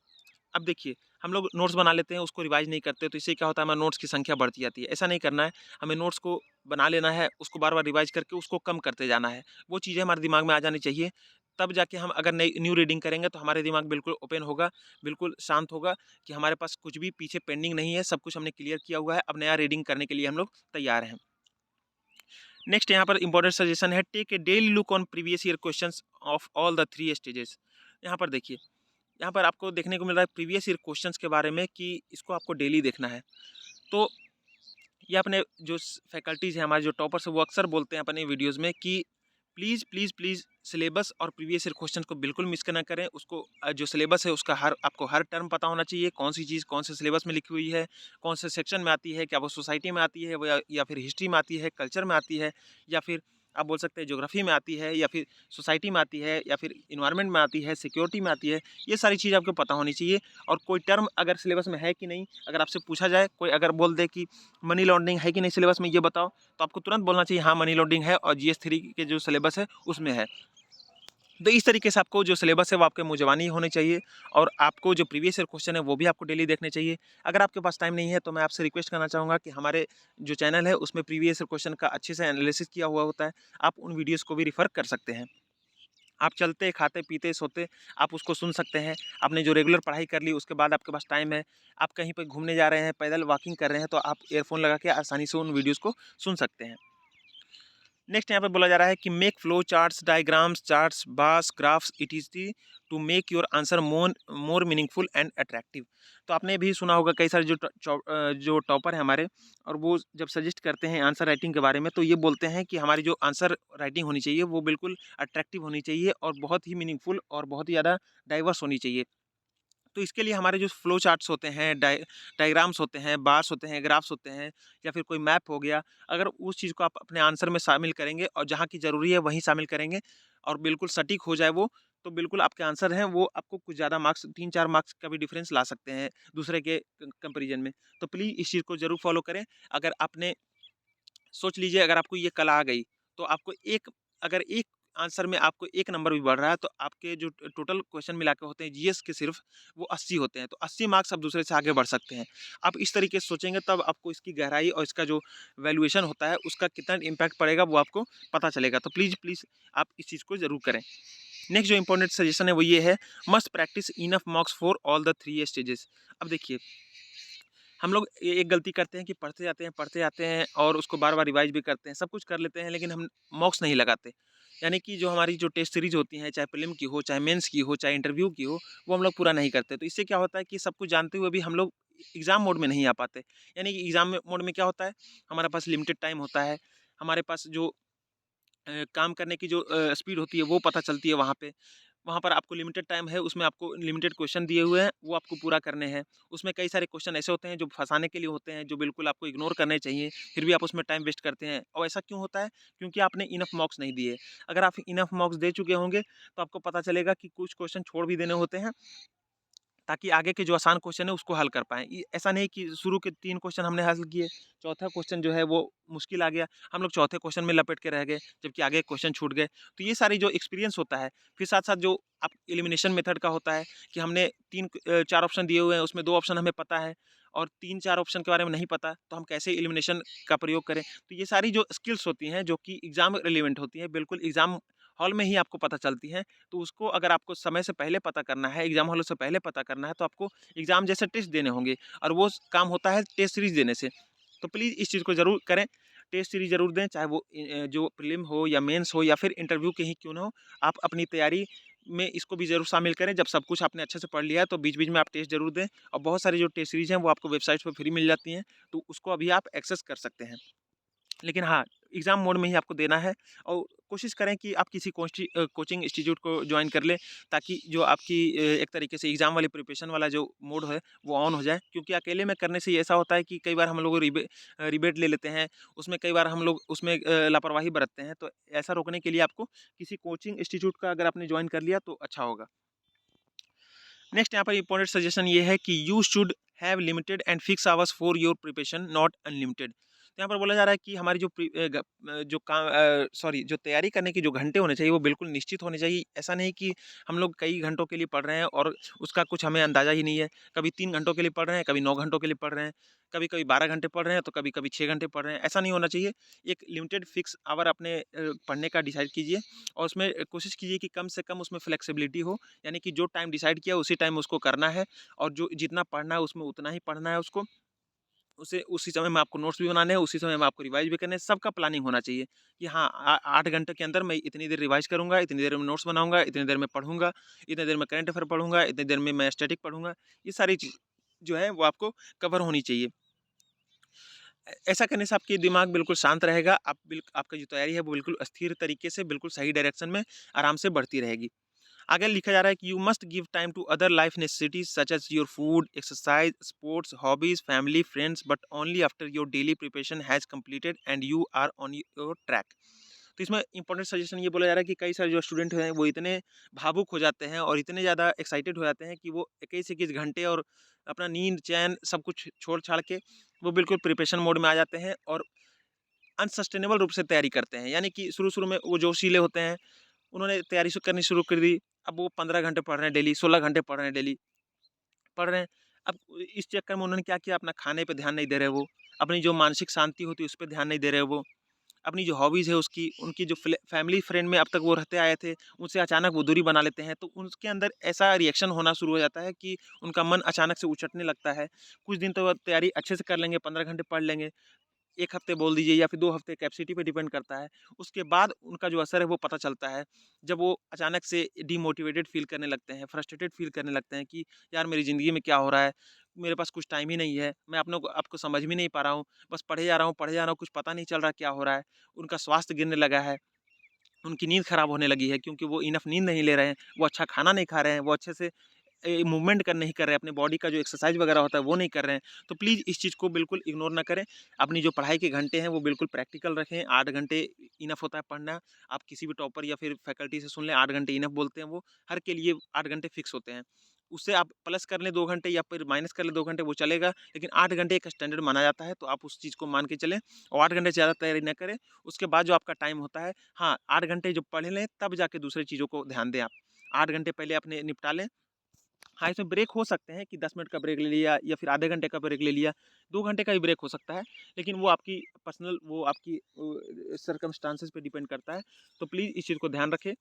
अब देखिए, हम लोग नोट्स बना लेते हैं, उसको रिवाइज़ नहीं करते, तो इससे क्या होता है, हमारे नोट्स की संख्या बढ़ती जाती है। ऐसा नहीं करना है, हमें नोट्स को बना लेना है, उसको बार-बार रिवाइज़ करके उसको कम करते जाना है। वो चीज़ें हमारे दिमाग में आ जानी चाहिए, तब जाके हम अगर नई न्यू रीडिंग करेंगे तो हमारे दिमाग बिल्कुल ओपन होगा, बिल्कुल शांत होगा कि हमारे पास कुछ भी पीछे पेंडिंग नहीं है, सब कुछ हमने क्लियर किया हुआ है, अब नया रीडिंग करने के लिए हम लोग तैयार हैं। नेक्स्ट यहाँ पर इंपॉर्टेंट सजेशन है, take a daily look on previous year questions of all the 3 stages. यहाँ पर देखिए, यहाँ पर आपको देखने को मिल रहा है प्रीवियस ईयर क्वेश्चंस के बारे में कि इसको आपको डेली देखना है। तो ये अपने जो फैकल्टीज़ हैं, हमारे जो टॉपर्स हैं, वो अक्सर बोलते हैं अपने वीडियोज़ में कि प्लीज़ प्लीज़ प्लीज़ सिलेबस और प्रीवियस ईयर क्वेश्चन को बिल्कुल मिस ना करें। उसको जो सिलेबस है उसका आपको हर टर्म पता होना चाहिए, कौन सी चीज़ कौन से सिलेबस में लिखी हुई है, कौन से सेक्शन में आती है, क्या वो सोसाइटी में आती है, वो या फिर हिस्ट्री में आती है, कल्चर में आती है, या फिर आप बोल सकते हैं ज्योग्राफी में आती है, या फिर सोसाइटी में आती है, या फिर इन्वायरमेंट में आती है, सिक्योरिटी में आती है। ये सारी चीज़ आपको पता होनी चाहिए। और कोई टर्म अगर सिलेबस में है कि नहीं, अगर आपसे पूछा जाए, कोई अगर बोल दे कि मनी लॉन्ड्रिंग है कि नहीं सिलेबस में, ये बताओ, तो आपको तुरंत बोलना चाहिए हाँ मनी लॉन्ड्रिंग है और जीएस 3 के जो सिलेबस है उसमें है। तो इस तरीके से आपको जो सिलेबस है वो आपके मुँह ज़बानी होने चाहिए और आपको जो प्रीवियस ईयर क्वेश्चन है वो भी आपको डेली देखने चाहिए। अगर आपके पास टाइम नहीं है तो मैं आपसे रिक्वेस्ट करना चाहूँगा कि हमारे जो चैनल है उसमें प्रीवियस ईयर क्वेश्चन का अच्छे से एनालिसिस किया हुआ होता है। आप उन वीडियोज़ को भी रेफ़र कर सकते हैं। आप चलते, खाते, पीते, सोते आप उसको सुन सकते हैं। आपने जो रेगुलर पढ़ाई कर ली उसके बाद आपके पास टाइम है, आप कहीं पे घूमने जा रहे हैं, पैदल वॉकिंग कर रहे हैं, तो आप ईयरफ़ोन लगा के आसानी से उन वीडियोज़ को सुन सकते हैं। नेक्स्ट यहाँ पे बोला जा रहा है कि make flow charts, diagrams, charts, bars, graphs etc to make your answer more meaningful and attractive. तो आपने भी सुना होगा कई सारे जो टॉपर हैं हमारे, और वो जब सजेस्ट करते हैं आंसर राइटिंग के बारे में तो ये बोलते हैं कि हमारी जो आंसर राइटिंग होनी चाहिए वो बिल्कुल अट्रैक्टिव होनी चाहिए और बहुत ही मीनिंगफुल और बहुत ही ज़्यादा डाइवर्स होनी चाहिए। तो इसके लिए हमारे जो फ्लो चार्ट्स होते हैं, डायग्राम्स होते हैं, बार्स होते हैं, ग्राफ्स होते हैं, या फिर कोई मैप हो गया, अगर उस चीज़ को आप अपने आंसर में शामिल करेंगे और जहाँ की ज़रूरी है वहीं शामिल करेंगे और बिल्कुल सटीक हो जाए वो, तो बिल्कुल आपके आंसर हैं वो आपको कुछ ज़्यादा मार्क्स, 3-4 मार्क्स का भी डिफरेंस ला सकते हैं दूसरे के कंपैरिजन में। तो प्लीज़ इस चीज़ को ज़रूर फॉलो करें। अगर आपने सोच लीजिए अगर आपको ये कला आ गई, तो आपको अगर एक आंसर में आपको 1 नंबर भी बढ़ रहा है, तो आपके जो टोटल क्वेश्चन मिला के होते हैं जीएस के सिर्फ़, वो 80 होते हैं। तो 80 मार्क्स आप दूसरे से आगे बढ़ सकते हैं। आप इस तरीके से सोचेंगे तब आपको इसकी गहराई और इसका जो वैल्यूएशन होता है, उसका कितना इम्पैक्ट पड़ेगा वो आपको पता चलेगा। तो प्लीज़, प्लीज़ आप इस चीज़ को ज़रूर करें। नेक्स्ट जो इंपॉर्टेंट सजेशन है वो ये है, must practice enough मॉक्स for all the 3 stages. अब देखिए, हम लोग एक गलती करते हैं कि पढ़ते जाते हैं और उसको बार-बार रिवाइज़ भी करते हैं, सब कुछ कर लेते हैं, लेकिन हम मॉक्स नहीं लगाते। यानी कि जो हमारी जो टेस्ट सीरीज़ होती हैं, चाहे प्रीलिम की हो, चाहे मेंस की हो, चाहे इंटरव्यू की हो, वो हम लोग पूरा नहीं करते। तो इससे क्या होता है कि सब कुछ जानते हुए भी हम लोग एग्ज़ाम मोड में नहीं आ पाते। यानी कि एग्ज़ाम में मोड में क्या होता है, हमारे पास लिमिटेड टाइम होता है, हमारे पास जो काम करने की जो स्पीड होती है वो पता चलती है वहाँ पे। वहाँ पर आपको लिमिटेड टाइम है, उसमें आपको लिमिटेड क्वेश्चन दिए हुए हैं, वो आपको पूरा करने हैं। उसमें कई सारे क्वेश्चन ऐसे होते हैं जो फँसाने के लिए होते हैं, जो बिल्कुल आपको इग्नोर करने चाहिए, फिर भी आप उसमें टाइम वेस्ट करते हैं। और ऐसा क्यों होता है? क्योंकि आपने इनफ मार्क्स नहीं दिए। अगर आप इनफ मार्क्स दे चुके होंगे, तो आपको पता चलेगा कि कुछ क्वेश्चन छोड़ भी देने होते हैं, ताकि आगे के जो आसान क्वेश्चन है उसको हल कर पाएँ। ये ऐसा नहीं कि शुरू के 3 क्वेश्चन हमने हल किए, चौथा क्वेश्चन जो है वो मुश्किल आ गया, हम लोग चौथे क्वेश्चन में लपेट के रह गए, जबकि आगे क्वेश्चन छूट गए। तो ये सारी जो एक्सपीरियंस होता है, फिर साथ-साथ जो आप एलिमिनेशन मेथड का होता है कि हमने 4 ऑप्शन दिए हुए हैं, उसमें 2 ऑप्शन हमें पता है और 3-4 ऑप्शन के बारे में नहीं पता, तो हम कैसे एलिमिनेशन का प्रयोग करें। तो ये सारी जो स्किल्स होती हैं, जो कि एग्ज़ाम रिलेवेंट होती हैं, बिल्कुल एग्ज़ाम हॉल में ही आपको पता चलती हैं। तो उसको अगर आपको समय से पहले पता करना है, एग्ज़ाम हॉल से पहले पता करना है, तो आपको एग्ज़ाम जैसे टेस्ट देने होंगे और वो काम होता है टेस्ट सीरीज़ देने से। तो प्लीज़ इस चीज़ को ज़रूर करें, टेस्ट सीरीज़ ज़रूर दें, चाहे वो जो प्रीलिम हो या मेंस हो या फिर इंटरव्यू के ही क्यों ना हो। आप अपनी तैयारी में इसको भी ज़रूर शामिल करें। जब सब कुछ आपने अच्छे से पढ़ लिया है, तो बीच-बीच में आप टेस्ट ज़रूर दें और बहुत सारी जो टेस्ट सीरीज़ हैं, वो आपको वेबसाइट्स पे फ्री मिल जाती हैं, तो उसको अभी आप एक्सेस कर सकते हैं। लेकिन हाँ, एग्ज़ाम मोड में ही आपको देना है और कोशिश करें कि आप किसी कोचिंग इंस्टीट्यूट को जॉइन कर लें, ताकि जो आपकी एक तरीके से एग्ज़ाम वाली प्रिपरेशन वाला जो मोड है, वो ऑन हो जाए। क्योंकि अकेले में करने से ये ऐसा होता है कि कई बार हम लोग रिबेट ले लेते हैं, उसमें कई बार हम लोग उसमें लापरवाही बरतते हैं। तो ऐसा रोकने के लिए आपको किसी कोचिंग इंस्टीट्यूट का अगर आपने जॉइन कर लिया, तो अच्छा होगा। नेक्स्ट यहाँ पर इम्पोर्टेंट सजेशन ये है कि you should have limited and fix hours for your preparation, not unlimited. तो यहाँ पर बोला जा रहा है कि हमारी जो जो तैयारी करने की जो घंटे होने चाहिए वो बिल्कुल निश्चित होने चाहिए। ऐसा नहीं कि हम लोग कई घंटों के लिए पढ़ रहे हैं और उसका कुछ हमें अंदाज़ा ही नहीं है। कभी 3 घंटों के लिए पढ़ रहे हैं, कभी 9 घंटों के लिए पढ़ रहे हैं, कभी-कभी 12 घंटे पढ़ रहे हैं, तो कभी-कभी 6 घंटे पढ़ रहे हैं। ऐसा नहीं होना चाहिए। एक लिमिटेड फिक्स आवर अपने पढ़ने का डिसाइड कीजिए और उसमें कोशिश कीजिए कि कम से कम उसमें फ्लेक्सिबिलिटी हो। यानी कि जो टाइम डिसाइड किया उसी टाइम उसको करना है और जो जितना पढ़ना है उसमें उतना ही पढ़ना है उसको। उसे उसी समय में आपको नोट्स भी बनाने हैं, उसी समय में आपको रिवाइज़ भी करने हैं, सबका प्लानिंग होना चाहिए कि हाँ 8 घंटे के अंदर मैं इतनी देर रिवाइज़ करूँगा, इतनी देर में नोट्स बनाऊँगा, इतनी देर में पढ़ूँगा, इतनी देर में करंट अफेयर पढ़ूँगा, इतनी देर में मैं स्टैटिक पढ़ूँगा। ये सारी चीज़ जो है वो आपको कवर होनी चाहिए। ऐसा करने से आपकी दिमाग बिल्कुल शांत रहेगा, आपका जो तैयारी है वो बिल्कुल स्थिर तरीके से बिल्कुल सही डायरेक्शन में आराम से बढ़ती रहेगी। आगे लिखा जा रहा है कि you must give time to other life necessities such as your food, exercise, sports, hobbies, family, friends, but only after your daily preparation has completed and you are on your track. तो इसमें important suggestion ये बोला जा रहा है कि कई सारे जो स्टूडेंट हैं वो इतने भावुक हो जाते हैं और इतने ज़्यादा एक्साइटेड हो जाते हैं कि वो 21-21 घंटे और अपना नींद चैन सब कुछ छोड़ छाड़ के वो बिल्कुल प्रिपरेशन मोड में आ जाते हैं और अनसस्टेनेबल रूप से तैयारी करते हैं। यानी कि शुरू-शुरू में वो जोशीले होते हैं, उन्होंने तैयारी करनी शुरू कर दी। अब वो 15 घंटे पढ़ रहे हैं डेली, 16 घंटे पढ़ रहे हैं डेली, पढ़ रहे हैं। अब इस चक्कर में उन्होंने क्या किया, अपना खाने पे ध्यान नहीं दे रहे वो, अपनी जो मानसिक शांति होती है उस पे ध्यान नहीं दे रहे वो, अपनी जो हॉबीज़ है उसकी उनकी जो फैमिली फ्रेंड में अब तक वो रहते आए थे, उनसे अचानक वो दूरी बना लेते हैं। तो उनके अंदर ऐसा रिएक्शन होना शुरू हो जाता है कि उनका मन अचानक से उचटने लगता है। कुछ दिन तो वो तैयारी अच्छे से कर लेंगे, 15 घंटे पढ़ लेंगे। 1 हफ्ते बोल दीजिए या फिर 2 हफ्ते कैपेसिटी पे डिपेंड करता है। उसके बाद उनका जो असर है वो पता चलता है। जब वो अचानक से डिमोटिवेटेड फ़ील करने लगते हैं, फ्रस्ट्रेटेड फ़ील करने लगते हैं कि यार मेरी ज़िंदगी में क्या हो रहा है? मेरे पास कुछ टाइम ही नहीं है। मैं अपनों को आपको समझ भी नहीं पा रहा हूँ। बस पढ़े जा रहा हूँ, कुछ पता नहीं चल रहा क्या हो रहा है। उनका स्वास्थ्य गिरने लगा है। उनकी नींद खराब होने लगी है क्योंकि वो इनफ नींद नहीं ले रहे हैं। वो अच्छा खाना नहीं खा रहे हैं। वो अच्छे से मूवमेंट नहीं कर रहे हैं, अपनी बॉडी का जो एक्सरसाइज वगैरह होता है वो नहीं कर रहे हैं। तो प्लीज़ इस चीज़ को बिल्कुल इग्नोर ना करें। अपनी जो पढ़ाई के घंटे हैं वो बिल्कुल प्रैक्टिकल रखें। 8 घंटे इनफ होता है पढ़ना। आप किसी भी टॉपर या फिर फैकल्टी से सुन लें, 8 घंटे इनफ बोलते हैं वो। हर के लिए 8 घंटे फिक्स होते हैं। उससे आप प्लस कर लें 2 घंटे या फिर माइनस कर लें 2 घंटे वो चलेगा, लेकिन 8 घंटे एक स्टैंडर्ड माना जाता है, तो आप उस चीज़ को मान के चलें और 8 घंटे से ज़्यादा तैयारी ना करें। उसके बाद जो आपका टाइम होता है, हाँ, 8 घंटे जब पढ़ लें तब जाके दूसरी चीज़ों को ध्यान दें आप। 8 घंटे पहले अपने निपटा लें। हाँ, इसमें ब्रेक हो सकते हैं कि 10 मिनट का ब्रेक ले लिया या फिर आधे घंटे का ब्रेक ले लिया, 2 घंटे का भी ब्रेक हो सकता है, लेकिन वो आपकी पर्सनल वो आपकी सर्कमस्टांसेस पे डिपेंड करता है। तो प्लीज़ इस चीज़ को ध्यान रखें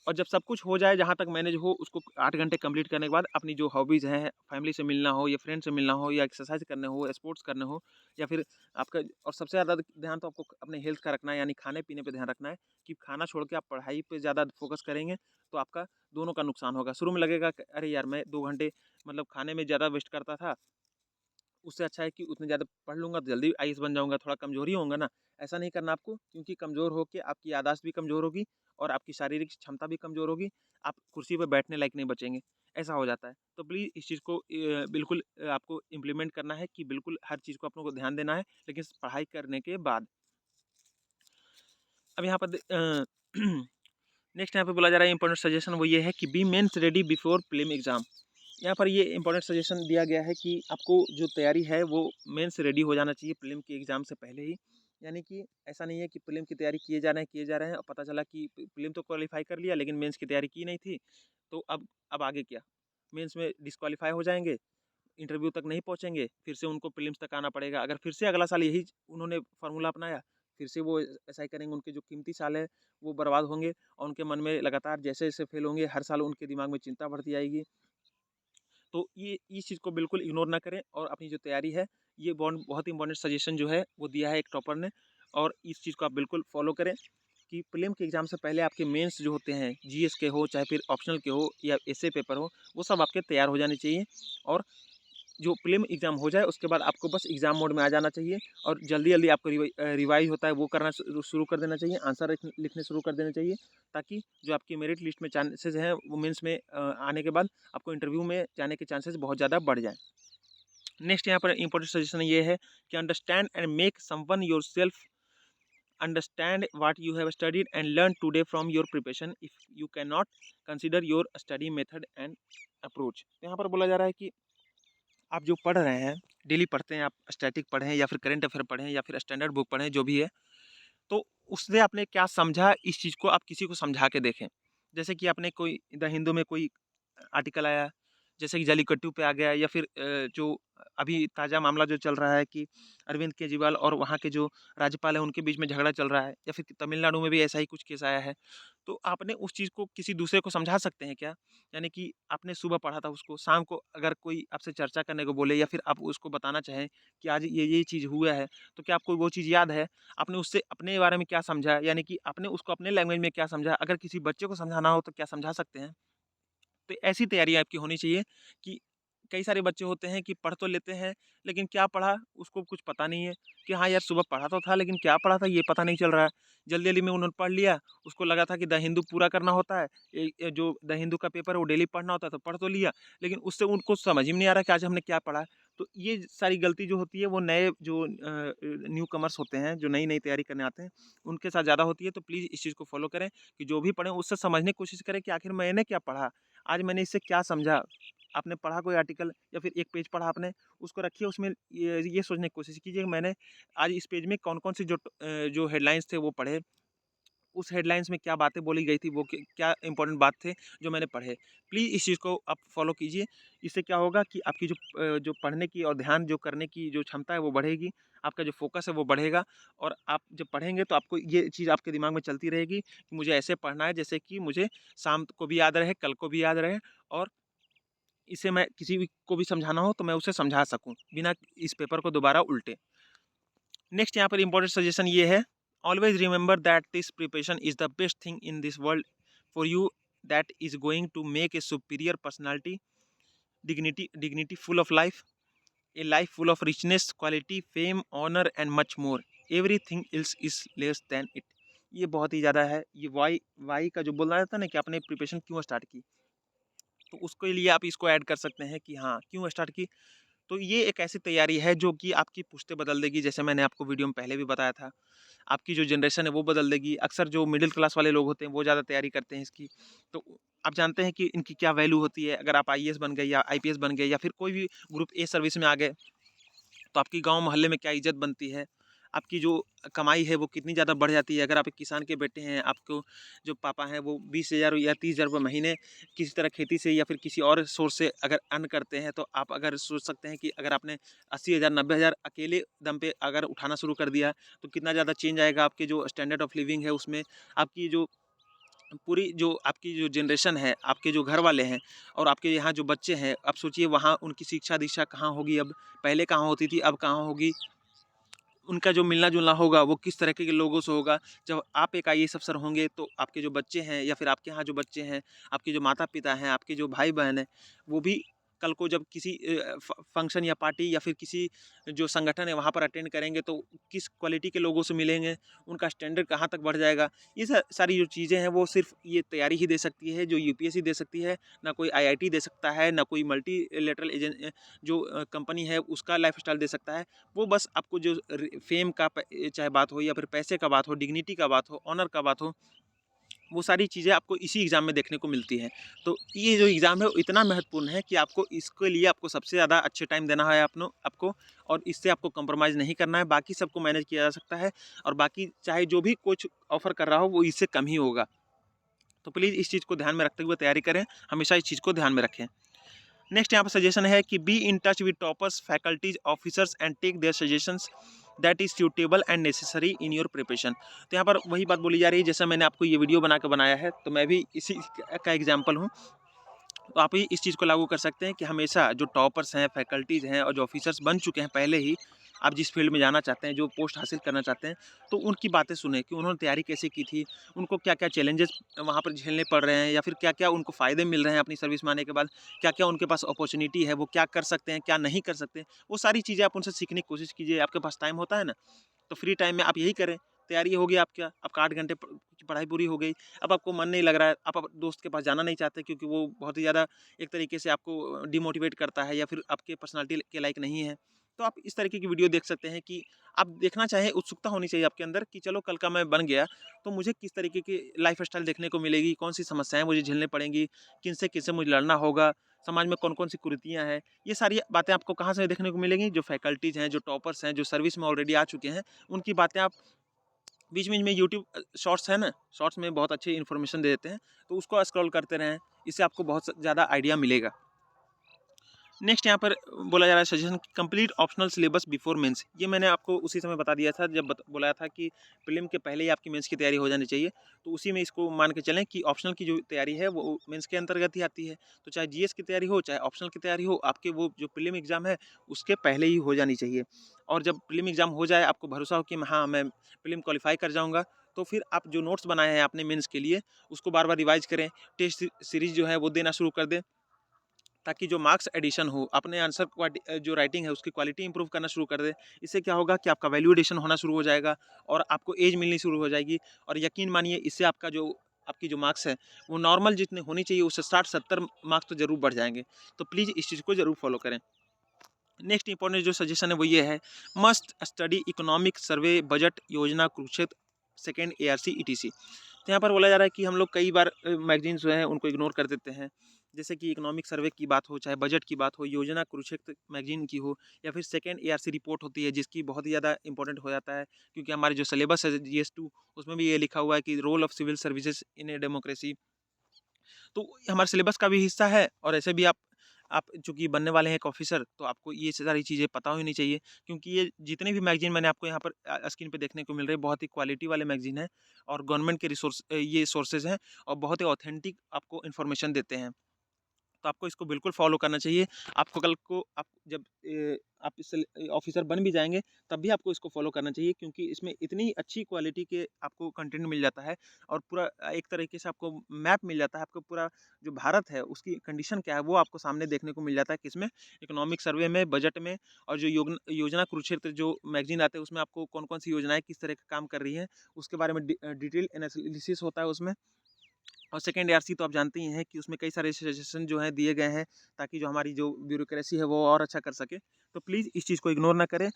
और जब सब कुछ हो जाए, जहाँ तक मैनेज हो, उसको 8 घंटे कंप्लीट करने के बाद अपनी जो हॉबीज़ हैं, फैमिली से मिलना हो या फ्रेंड से मिलना हो या एक्सरसाइज करने हो, स्पोर्ट्स करने हो या फिर आपका, और सबसे ज़्यादा ध्यान तो आपको अपने हेल्थ का रखना है, यानी खाने-पीने पे ध्यान रखना है कि खाना छोड़ के आप पढ़ाई पे ज़्यादा फ़ोकस करेंगे, तो आपका दोनों का नुकसान होगा। शुरू में लगेगा कि अरे यार! मैं 2 घंटे मतलब खाने में ज़्यादा वेस्ट करता था, उससे अच्छा है कि उतने ज़्यादा पढ़ लूँगा तो जल्दी आईएएस बन जाऊँगा, थोड़ा कमज़ोर ही होऊँगा ना। ऐसा नहीं करना आपको, क्योंकि कमज़ोर होके आपकी याददाश्त भी कमज़ोर होगी और आपकी शारीरिक क्षमता भी कमज़ोर होगी। आप कुर्सी पे बैठने लायक नहीं बचेंगे, ऐसा हो जाता है। तो प्लीज़ इस चीज़ को बिल्कुल आपको इम्प्लीमेंट करना है कि बिल्कुल हर चीज़ को अपने को ध्यान देना है, लेकिन पढ़ाई करने के बाद। अब यहाँ पर नेक्स्ट यहाँ पे बोला जा रहा है इंपॉर्टेंट सजेशन, वो ये है कि be mains ready before prelim exam. यहाँ पर ये इंपॉर्टेंट सजेशन दिया गया है कि आपको जो तैयारी है वो मेंस रेडी हो जाना चाहिए प्रीलिम के एग्ज़ाम से पहले ही। यानी कि ऐसा नहीं है कि प्रीलिम की तैयारी किए जा रहे हैं और पता चला कि प्रीलिम तो क्वालीफाई कर लिया लेकिन मेंस की तैयारी की नहीं थी, तो अब आगे क्या? मेंस में डिस्क्वालीफाई हो जाएँगे, इंटरव्यू तक नहीं पहुँचेंगे, फिर से उनको प्रीलिम्स तक आना पड़ेगा। अगर फिर से अगला साल यही उन्होंने फ़ॉर्मूला अपनाया, फिर से वो ऐसा ही करेंगे, उनके जो कीमती साल है वो बर्बाद होंगे और उनके मन में लगातार जैसे-जैसे फेल होंगे, हर साल उनके दिमाग में चिंता बढ़ती जाएगी। तो ये इस चीज़ को बिल्कुल इग्नोर ना करें और अपनी जो तैयारी है, ये बहुत इंपॉर्टेंट सजेशन जो है वो दिया है एक टॉपर ने, और इस चीज़ को आप बिल्कुल फॉलो करें कि प्रीलिम के एग्ज़ाम से पहले आपके मेंस जो होते हैं, जीएस के हो चाहे फिर ऑप्शनल के हो या एसए पेपर हो, वो सब आपके तैयार हो जाने चाहिए। और जो प्रीलिम एग्ज़ाम हो जाए उसके बाद आपको बस एग्ज़ाम मोड में आ जाना चाहिए और जल्दी-जल्दी आपको रिवाइज़ होता है वो करना शुरू कर देना चाहिए, आंसर लिखने शुरू कर देने चाहिए, ताकि जो आपकी मेरिट लिस्ट में चांसेज़ हैं वो मेंस में आने के बाद आपको इंटरव्यू में जाने के चांसेज़ बहुत ज़्यादा बढ़ जाएँ। नेक्स्ट यहाँ पर इम्पोर्टेंट सजेशन ये है कि understand and make someone yourself understand what you have studied and learn today from your preparation if you can not consider your study method and approach. यहाँ पर बोला जा रहा है कि आप जो पढ़ रहे हैं, डेली पढ़ते हैं, आप स्टैटिक पढ़ें या फिर करंट अफेयर पढ़ें या फिर स्टैंडर्ड बुक पढ़ें, जो भी है, तो उससे आपने क्या समझा, इस चीज़ को आप किसी को समझा के देखें। जैसे कि आपने कोई द हिंदू में कोई आर्टिकल आया, जैसे कि जल्लीकट्टू पे आ गया, या फिर जो अभी ताज़ा मामला जो चल रहा है कि अरविंद केजरीवाल और वहाँ के जो राज्यपाल हैं, उनके बीच में झगड़ा चल रहा है, या फिर तमिलनाडु में भी ऐसा ही कुछ केस आया है। तो आपने उस चीज़ को किसी दूसरे को समझा सकते हैं क्या? यानी कि आपने सुबह पढ़ा था उसको, शाम को अगर कोई आपसे चर्चा करने को बोले या फिर आप उसको बताना चाहें कि आज ये चीज़ हुआ है, तो क्या आपको वो चीज़ याद है? आपने उससे अपने बारे में क्या समझा? यानी कि आपने उसको अपने लैंग्वेज में क्या समझा? अगर किसी बच्चे को समझाना हो तो क्या समझा सकते हैं? तो ऐसी तैयारी आपकी होनी चाहिए कि कई सारे बच्चे होते हैं कि पढ़ तो लेते हैं, लेकिन क्या पढ़ा उसको कुछ पता नहीं है कि हाँ यार सुबह पढ़ा तो था लेकिन क्या पढ़ा था ये पता नहीं चल रहा है। जल्दी-जल्दी में उन्होंने पढ़ लिया, उसको लगा था कि द हिंदू पूरा करना होता है, जो द हिंदू का पेपर है वो डेली पढ़ना होता है, तो पढ़ तो लिया, लेकिन उससे उनको समझ ही नहीं आ रहा कि आज हमने क्या पढ़ा है। तो ये सारी गलती जो होती है वो नए जो न्यू कमर्स होते हैं, जो नई-नई तैयारी करने आते हैं, उनके साथ ज़्यादा होती है। तो प्लीज़ इस चीज़ को फ़ॉलो करें कि जो भी पढ़ें उससे समझने की कोशिश करें कि आखिर मैंने क्या पढ़ा? आज मैंने इससे क्या समझा? आपने पढ़ा कोई आर्टिकल या फिर एक पेज पढ़ा आपने, उसको रखिए, उसमें ये सोचने की कोशिश कीजिए कि मैंने आज इस पेज में कौन-कौन से जो हेडलाइन्स थे वो पढ़े, उस हेडलाइंस में क्या बातें बोली गई थी, वो क्या इंपॉर्टेंट बात थे जो मैंने पढ़े। प्लीज़ इस चीज़ को आप फॉलो कीजिए। इससे क्या होगा कि आपकी जो पढ़ने की और ध्यान जो करने की जो क्षमता है वो बढ़ेगी, आपका जो फ़ोकस है वो बढ़ेगा, और आप जब पढ़ेंगे तो आपको ये चीज़ आपके दिमाग में चलती रहेगी कि मुझे ऐसे पढ़ना है जैसे कि मुझे शाम को भी याद रहे, कल को भी याद रहे, और इसे मैं किसी भी को भी समझाना हो तो मैं उसे समझा सकूँ, बिना इस पेपर को दोबारा उल्टे। नेक्स्ट यहाँ पर इम्पोर्टेंट सजेशन ये है, always remember that this preparation is the best thing in this world for you, that is going to make a superior personality, dignity full of life, a life full of richness, quality, fame, honor and much more. Everything else is less than it. ये बहुत ही ज़्यादा है। ये Y का जो बोल रहा था ना कि आपने प्रिपरेशन क्यों स्टार्ट की, तो उसके लिए आप इसको ऐड कर सकते हैं कि हाँ क्यों स्टार्ट की। तो ये एक ऐसी तैयारी है जो कि आपकी पुश्तें बदल देगी, जैसे मैंने आपको वीडियो में पहले भी बताया था। आपकी जो जनरेशन है वो बदल देगी। अक्सर जो मिडिल क्लास वाले लोग होते हैं वो ज़्यादा तैयारी करते हैं इसकी। तो आप जानते हैं कि इनकी क्या वैल्यू होती है। अगर आप आईएएस बन गए या आईपीएस बन गए या फिर कोई भी ग्रुप ए सर्विस में आ गए, तो आपकी गाँव मोहल्ले में क्या इज़्ज़त बनती है। आपकी जो कमाई है वो कितनी ज़्यादा बढ़ जाती है। अगर आप एक किसान के बेटे हैं, आपको जो पापा हैं वो 20,000 या 30,000 रुपये महीने किसी तरह खेती से या फिर किसी और सोर्स से अगर अर्न करते हैं, तो आप अगर सोच सकते हैं कि अगर आपने 80,000 90,000 अकेले दम पे अगर उठाना शुरू कर दिया, तो कितना ज़्यादा चेंज आएगा आपके जो स्टैंडर्ड ऑफ लिविंग है उसमें। आपकी जो पूरी जो आपकी जो जनरेशन है, आपके जो घर वाले हैं और आपके यहाँ जो बच्चे हैं, अब सोचिए वहाँ उनकी शिक्षा दीक्षा कहाँ होगी अब, पहले कहाँ होती थी, अब कहाँ होगी। उनका जो मिलना-जुलना होगा वो किस तरीके के लोगों से होगा। जब आप एक आईएएस अफ़सर होंगे तो आपके जो बच्चे हैं या फिर आपके यहाँ जो बच्चे हैं, आपके जो माता-पिता हैं, आपके जो भाई-बहन हैं, वो भी कल को जब किसी फंक्शन या पार्टी या फिर किसी जो संगठन है वहाँ पर अटेंड करेंगे तो किस क्वालिटी के लोगों से मिलेंगे, उनका स्टैंडर्ड कहाँ तक बढ़ जाएगा। ये सारी जो चीज़ें हैं वो सिर्फ़ ये तैयारी ही दे सकती है जो यूपीएससी दे सकती है, ना कोई आईआईटी दे सकता है, ना कोई मल्टीलेटरल जो कंपनी है उसका लाइफ़स्टाइल दे सकता है। वो बस आपको जो फेम का चाहे बात हो या फिर पैसे का बात हो, डिग्निटी का बात हो, ऑनर का बात हो, वो सारी चीज़ें आपको इसी एग्ज़ाम में देखने को मिलती हैं। तो ये जो एग्ज़ाम है वो इतना महत्वपूर्ण है कि आपको इसके लिए आपको सबसे ज़्यादा अच्छे टाइम देना है आपको और इससे आपको कंप्रोमाइज़ नहीं करना है। बाकी सबको मैनेज किया जा सकता है और बाकी चाहे जो भी कोच ऑफ़र कर रहा हो वो इससे कम ही होगा। तो प्लीज़ इस चीज़ को ध्यान में रखते हुए तैयारी करें, हमेशा इस चीज़ को ध्यान में रखें। नेक्स्ट यहाँ पर सजेशन है कि be in touch with toppers faculties officers and take their suggestions that is suitable and necessary in your preparation. तो यहाँ पर वही बात बोली जा रही है, जैसा मैंने आपको ये वीडियो बना के बनाया है तो मैं भी इसी का एग्जाम्पल हूँ। तो आप ही इस चीज़ को लागू कर सकते हैं कि हमेशा जो टॉपर्स हैं, फैकल्टीज़ हैं और जो ऑफिसर्स बन चुके हैं पहले ही, आप जिस फील्ड में जाना चाहते हैं, जो पोस्ट हासिल करना चाहते हैं, तो उनकी बातें सुनें कि उन्होंने तैयारी कैसे की थी, उनको क्या-क्या चैलेंजेस वहाँ पर झेलने पड़ रहे हैं या फिर क्या-क्या उनको फ़ायदे मिल रहे हैं अपनी सर्विस में आने के बाद, क्या-क्या उनके पास अपॉर्च्युनिटी है, वो क्या कर सकते हैं, क्या नहीं कर सकते। वो सारी चीज़ें आप उनसे सीखने की कोशिश कीजिए। आपके पास टाइम होता है ना, तो फ्री टाइम में आप यही करें। तैयारी हो गई आपका 8 घंटे की पढ़ाई पूरी हो गई। अब आपको मन नहीं लग रहा है, आप दोस्त के पास जाना नहीं चाहते क्योंकि वो बहुत ही ज़्यादा एक तरीके से आपको डिमोटिवेट करता है या फिर आपके पर्सनैलिटी के लायक नहीं है। तो आप इस तरीके की वीडियो देख सकते हैं कि आप देखना चाहें, उत्सुकता होनी चाहिए आपके अंदर कि चलो कल का मैं बन गया, तो मुझे किस तरीके की लाइफ़स्टाइल देखने को मिलेगी, कौन-सी समस्याएँ मुझे झेलनी पड़ेंगी, किनसे किनसे मुझे लड़ना होगा, समाज में कौन-कौन सी कुरीतियाँ हैं। ये सारी बातें आपको कहाँ से देखने को मिलेंगी? जो फैकल्टीज़ हैं, जो टॉपर्स हैं, जो सर्विस में ऑलरेडी आ चुके हैं, उनकी बातें आप बीच-बीच में यूट्यूब शॉर्ट्स है ना, शॉर्ट्स में बहुत अच्छी इन्फॉर्मेशन दे देते हैं, तो उसको स्क्रॉल करते रहें, इससे आपको बहुत ज़्यादा आइडिया मिलेगा। नेक्स्ट यहाँ पर बोला जा रहा है suggestion complete optional syllabus before mains. ये मैंने आपको उसी समय बता दिया था जब बोला था कि प्रीलिम के पहले ही आपकी मेंस की तैयारी हो जानी चाहिए। तो उसी में इसको मान के चलें कि ऑप्शनल की जो तैयारी है वो मेंस के अंतर्गत ही आती है। तो चाहे जीएस की तैयारी हो, चाहे ऑप्शनल की तैयारी हो, आपके वो जो प्रीलिम एग्ज़ाम है उसके पहले ही हो जानी चाहिए। और जब प्रीलिम एग्ज़ाम हो जाए, आपको भरोसा हो कि हाँ, मैं प्रीलिम क्वालीफाई कर जाऊँगा, तो फिर आप जो नोट्स बनाए हैं आपने मेंस के लिए, उसको बार-बार रिवाइज़ करें। टेस्ट सीरीज़ जो है वो देना शुरू कर दें। ताकि जो मार्क्स एडिशन हो, अपने आंसर जो राइटिंग है उसकी क्वालिटी इंप्रूव करना शुरू कर दें। इससे क्या होगा कि आपका वैल्यू एडिशन होना शुरू हो जाएगा और आपको एज मिलनी शुरू हो जाएगी और यकीन मानिए इससे आपकी जो मार्क्स है वो नॉर्मल जितने होनी चाहिए उससे 60-70 मार्क्स तो ज़रूर बढ़ जाएँगे। तो प्लीज़ इस चीज़ को ज़रूर फॉलो करें। नेक्स्ट इंपॉर्टेंट जो सजेशन है वो ये है, must study economic survey budget योजना कुरुक्षेत्र सेकंड एआरसी ईटीसी। तो यहाँ पर बोला जा रहा है कि हम लोग कई बार मैगजीन्स जो हैं उनको इग्नोर कर देते हैं। जैसे कि इकोनॉमिक सर्वे की बात हो, चाहे बजट की बात हो, योजना कुरुक्षेत्र मैगजीन की हो या फिर सेकंड एआरसी रिपोर्ट होती है जिसकी बहुत ही ज़्यादा इंपॉर्टेंट हो जाता है क्योंकि हमारे जो सिलेबस है जीएस 2 उसमें भी ये लिखा हुआ है कि role of civil services in a democracy. तो हमारे सिलेबस का भी हिस्सा है और ऐसे भी आप चूँकि बनने वाले हैं एक ऑफ़िसर तो आपको ये सारी चीज़ें पता होनी चाहिए क्योंकि ये जितने भी मैगज़ीन मैंने आपको यहाँ पर स्क्रीन पे देखने को मिल रहे हैं बहुत ही क्वालिटी वाले मैगज़ीन हैं और गवर्नमेंट के ये सोर्सेज़ हैं और बहुत ही ऑथेंटिक आपको इन्फॉर्मेशन देते हैं। तो आपको इसको बिल्कुल फ़ॉलो करना चाहिए। आपको कल को आप जब आप इससे ऑफ़िसर बन भी जाएँगे, तब भी आपको इसको फ़ॉलो करना चाहिए क्योंकि इसमें इतनी अच्छी क्वालिटी के आपको कंटेंट मिल जाता है और पूरा एक तरीके से आपको मैप मिल जाता है। आपको पूरा जो भारत है, उसकी कंडीशन क्या है, वो आपको सामने देखने को मिल जाता है किसमें? इकोनॉमिक सर्वे में, बजट में और जो योजना कुरुक्षेत्र जो मैगज़ीन आते हैं, उसमें आपको कौन-कौन सी योजनाएँ किस तरह का काम कर रही हैं, उसके बारे में डिटेल एनालिसिस होता है उसमें। और सेकंड एआरसी तो आप जानते ही हैं कि उसमें कई सारे सजेशन जो हैं दिए गए हैं ताकि जो हमारी जो ब्यूरोक्रेसी है वो और अच्छा कर सके। तो प्लीज़ इस चीज़ को इग्नोर ना करें।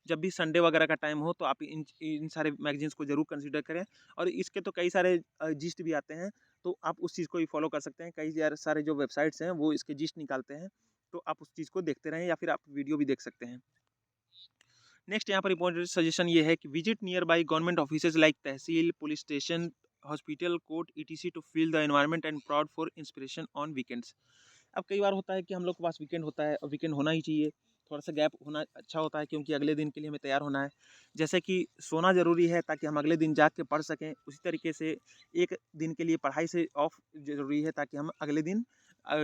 जब भी संडे वगैरह का टाइम हो तो आप इन सारे मैगज़ीन्स को ज़रूर कंसीडर करें और इसके तो कई सारे जीस्ट भी आते हैं, तो आप उस चीज़ को भी फ़ॉलो कर सकते हैं। कई सारे जो वेबसाइट्स हैं वो इसके जीस्ट निकालते हैं, तो आप उस चीज़ को देखते रहें या फिर आप वीडियो भी देख सकते हैं। नेक्स्ट यहाँ पर इम्पोर्टेंट सजेशन ये है कि visit nearby government offices like tehsil, police station, hospital, court, etc to feel the environment and proud for inspiration on weekends. अब कई बार होता है कि हम लोग के पास वीकेंड होता है और वीकेंड होना ही चाहिए। थोड़ा-सा गैप होना अच्छा होता है, क्योंकि अगले दिन के लिए हमें तैयार होना है। जैसे कि सोना ज़रूरी है ताकि हम अगले दिन जाग के पढ़ सकें, उसी तरीके से 1 दिन के लिए पढ़ाई से ऑफ ज़रूरी है ताकि हम अगले दिन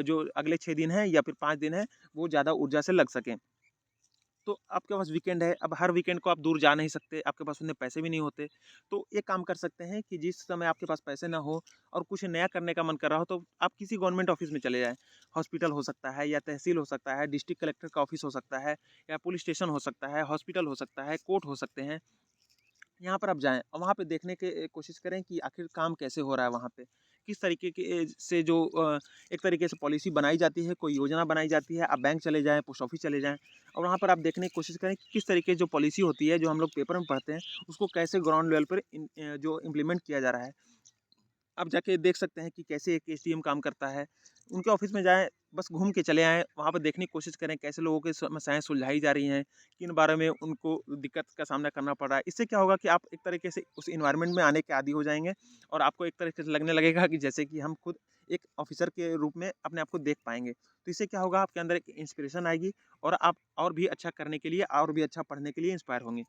जो अगले 6 दिन हैं या फिर 5 दिन हैं, वो ज़्यादा ऊर्जा से लग सकें। तो आपके पास वीकेंड है, अब हर वीकेंड को आप दूर जा नहीं सकते, आपके पास उतने पैसे भी नहीं होते। तो एक काम कर सकते हैं कि जिस समय आपके पास पैसे ना हो और कुछ नया करने का मन कर रहा हो, तो आप किसी गवर्नमेंट ऑफिस में चले जाएँ। हॉस्पिटल हो सकता है या तहसील हो सकता है, डिस्ट्रिक्ट कलेक्टर का ऑफिस हो सकता है या पुलिस स्टेशन हो सकता है, हॉस्पिटल हो सकता है, कोर्ट हो सकते हैं। यहाँ पर आप जाएँ और वहाँ पे देखने की कोशिश करें कि आखिर काम कैसे हो रहा है वहाँ पे। किस तरीके के से जो एक तरीके से पॉलिसी बनाई जाती है, कोई योजना बनाई जाती है, आप बैंक चले जाएँ, पोस्ट ऑफिस चले जाएँ और वहाँ पर आप देखने की कोशिश करें कि किस तरीके की जो पॉलिसी होती है, जो हम लोग पेपर में पढ़ते हैं, उसको कैसे ग्राउंड लेवल पर जो इम्प्लीमेंट किया जा रहा है। आप जाके देख सकते हैं कि कैसे एक एसडीएम काम करता है। उनके ऑफ़िस में जाएँ, बस घूम के चले आएँ, वहाँ पे देखने की कोशिश करें कैसे लोगों की समस्याएँ सुलझाई जा रही हैं, किन बारे में उनको दिक्कत का सामना करना पड़ रहा है। इससे क्या होगा कि आप एक तरीके से उस एनवायरनमेंट में आने के आदी हो जाएँगे और आपको एक तरीके से लगने लगेगा कि जैसे कि हम खुद एक ऑफ़िसर के रूप में अपने आप को देख पाएँगे। तो इससे क्या होगा, आपके अंदर एक इंस्पिरेशन आएगी और आप और भी अच्छा करने के लिए और भी अच्छा पढ़ने के लिए इंस्पायर होंगे।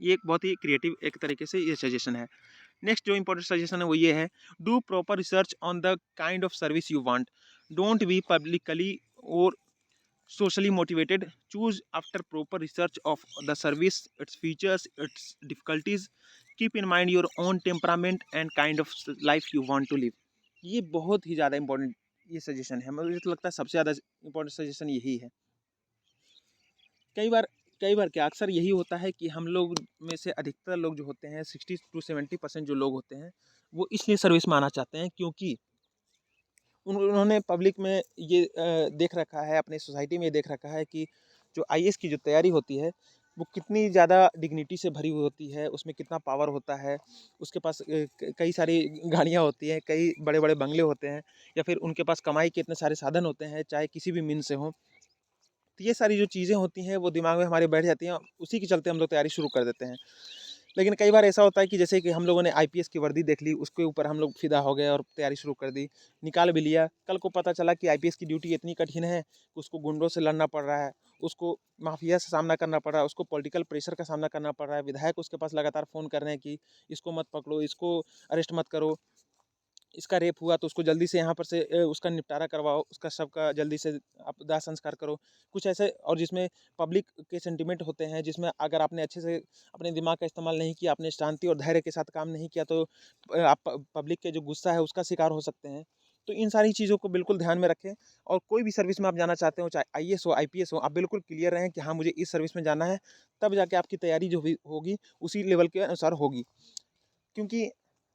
ये एक बहुत ही क्रिएटिव एक तरीके से ये सजेशन है। नेक्स्ट जो इंपॉर्टेंट सजेशन है वो ये है, do proper research on the kind of service you want, don't be publicly और socially motivated, choose after proper research of the service, its features, its difficulties, keep in mind your own temperament and kind of life you want to live। ये बहुत ही ज़्यादा important ये suggestion है, मुझे तो लगता है सबसे ज़्यादा इंपॉर्टेंट सजेशन यही है। कई बार कई बार क्या अक्सर यही होता है कि हम लोग में से अधिकतर लोग जो होते हैं 60 टू 70% जो लोग होते हैं, वो इसलिए सर्विस में आना चाहते हैं क्योंकि उन्होंने पब्लिक में ये देख रखा है, अपने सोसाइटी में ये देख रखा है कि जो आईएएस की जो तैयारी होती है, वो कितनी ज़्यादा डिग्निटी से भरी हुई होती है, उसमें कितना पावर होता है, उसके पास कई सारी गाड़ियाँ होती हैं, कई बड़े-बड़े बंगले होते हैं या फिर उनके पास कमाई के इतने सारे साधन होते हैं, चाहे किसी भी मीन से हों। तो ये सारी जो चीज़ें होती हैं, वो दिमाग में हमारे बैठ जाती हैं, उसी के चलते हम लोग तैयारी शुरू कर देते हैं। लेकिन कई बार ऐसा होता है कि जैसे कि हम लोगों ने आईपीएस की वर्दी देख ली, उसके ऊपर हम लोग फ़िदा हो गए और तैयारी शुरू कर दी, निकाल भी लिया। कल को पता चला कि आईपीएस की ड्यूटी इतनी कठिन है, कि उसको गुंडों से लड़ना पड़ रहा है, उसको माफिया से सामना करना पड़ रहा है, उसको पॉलिटिकल प्रेशर का सामना करना पड़ रहा है, विधायक उसके पास लगातार फ़ोन कर रहे हैं कि इसको मत पकड़ो, इसको अरेस्ट मत करो। इसका रेप हुआ तो उसको जल्दी से यहाँ पर से उसका निपटारा करवाओ, उसका शव का जल्दी से आप दाह संस्कार करो। कुछ ऐसे और जिसमें पब्लिक के सेंटिमेंट होते हैं, जिसमें अगर आपने अच्छे से अपने दिमाग का इस्तेमाल नहीं किया, आपने शांति और धैर्य के साथ काम नहीं किया तो आप पब्लिक के जो गुस्सा है उसका शिकार हो सकते हैं। तो इन सारी चीज़ों को बिल्कुल ध्यान में रखें और कोई भी सर्विस में आप जाना चाहते हो, चाहे आईएएस हो, आईपीएस हो, आप बिल्कुल क्लियर रहें कि हाँ, मुझे इस सर्विस में जाना है, तब जाके आपकी तैयारी जो भी होगी, उसी लेवल के अनुसार होगी। क्योंकि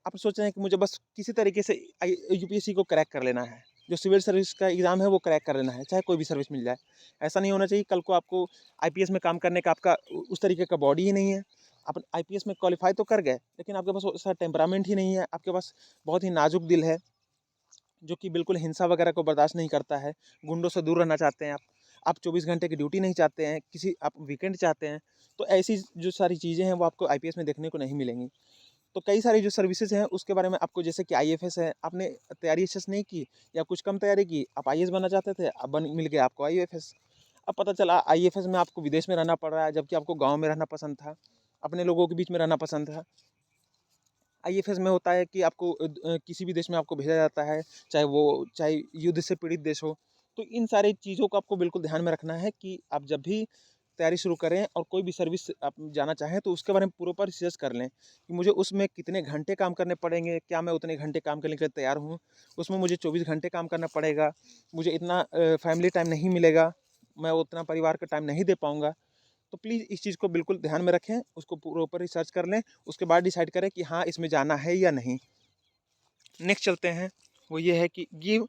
आप सोच रहे हैं कि मुझे बस किसी तरीके से यूपीएससी को क्रैक कर लेना है, जो सिविल सर्विस का एग्ज़ाम है वो क्रैक कर लेना है, चाहे कोई भी सर्विस मिल जाए। ऐसा नहीं होना चाहिए, कल को आपको आईपीएस में काम करने का आपका उस तरीके का बॉडी ही नहीं है। आप आईपीएस में क्वालिफ़ाई तो कर गए, लेकिन आपके पास वैसा टेम्परामेंट ही नहीं है, आपके पास बहुत ही नाज़ुक दिल है, जो कि बिल्कुल हिंसा वगैरह को बर्दाश्त नहीं करता है, गुंडों से दूर रहना चाहते हैं आप। आप 24 घंटे की ड्यूटी नहीं चाहते हैं, किसी आप वीकेंड चाहते हैं, तो ऐसी जो सारी चीज़ें हैं वो आपको आईपीएस में देखने को नहीं मिलेंगी। तो कई सारी जो सर्विसेज हैं उसके बारे में आपको, जैसे कि आईएफएस है, आपने तैयारी अच्छे से नहीं की या कुछ कम तैयारी की, आप आईएएस बनना चाहते थे, अब बन मिल गया आपको आईएफएस। अब पता चला आईएफएस में आपको विदेश में रहना पड़ रहा है, जबकि आपको गाँव में रहना पसंद था, अपने लोगों के बीच में रहना पसंद था। आईएफएस में होता है कि आपको किसी भी देश में आपको भेजा जाता है, चाहे युद्ध से पीड़ित देश हो। तो इन सारी चीज़ों को आपको बिल्कुल ध्यान में रखना है कि आप जब भी तैयारी शुरू करें और कोई भी सर्विस आप जाना चाहें तो उसके बारे में प्रॉपर रिसर्च कर लें कि मुझे उसमें कितने घंटे काम करने पड़ेंगे, क्या मैं उतने घंटे काम करने के लिए तैयार हूँ। उसमें मुझे 24 घंटे काम करना पड़ेगा, मुझे इतना फैमिली टाइम नहीं मिलेगा, मैं उतना परिवार का टाइम नहीं दे पाऊँगा। तो प्लीज़ इस चीज़ को बिल्कुल ध्यान में रखें, उसको प्रॉपर रिसर्च कर लें, उसके बाद डिसाइड करें कि हाँ, इसमें जाना है या नहीं। नेक्स्ट चलते हैं, वो ये है कि give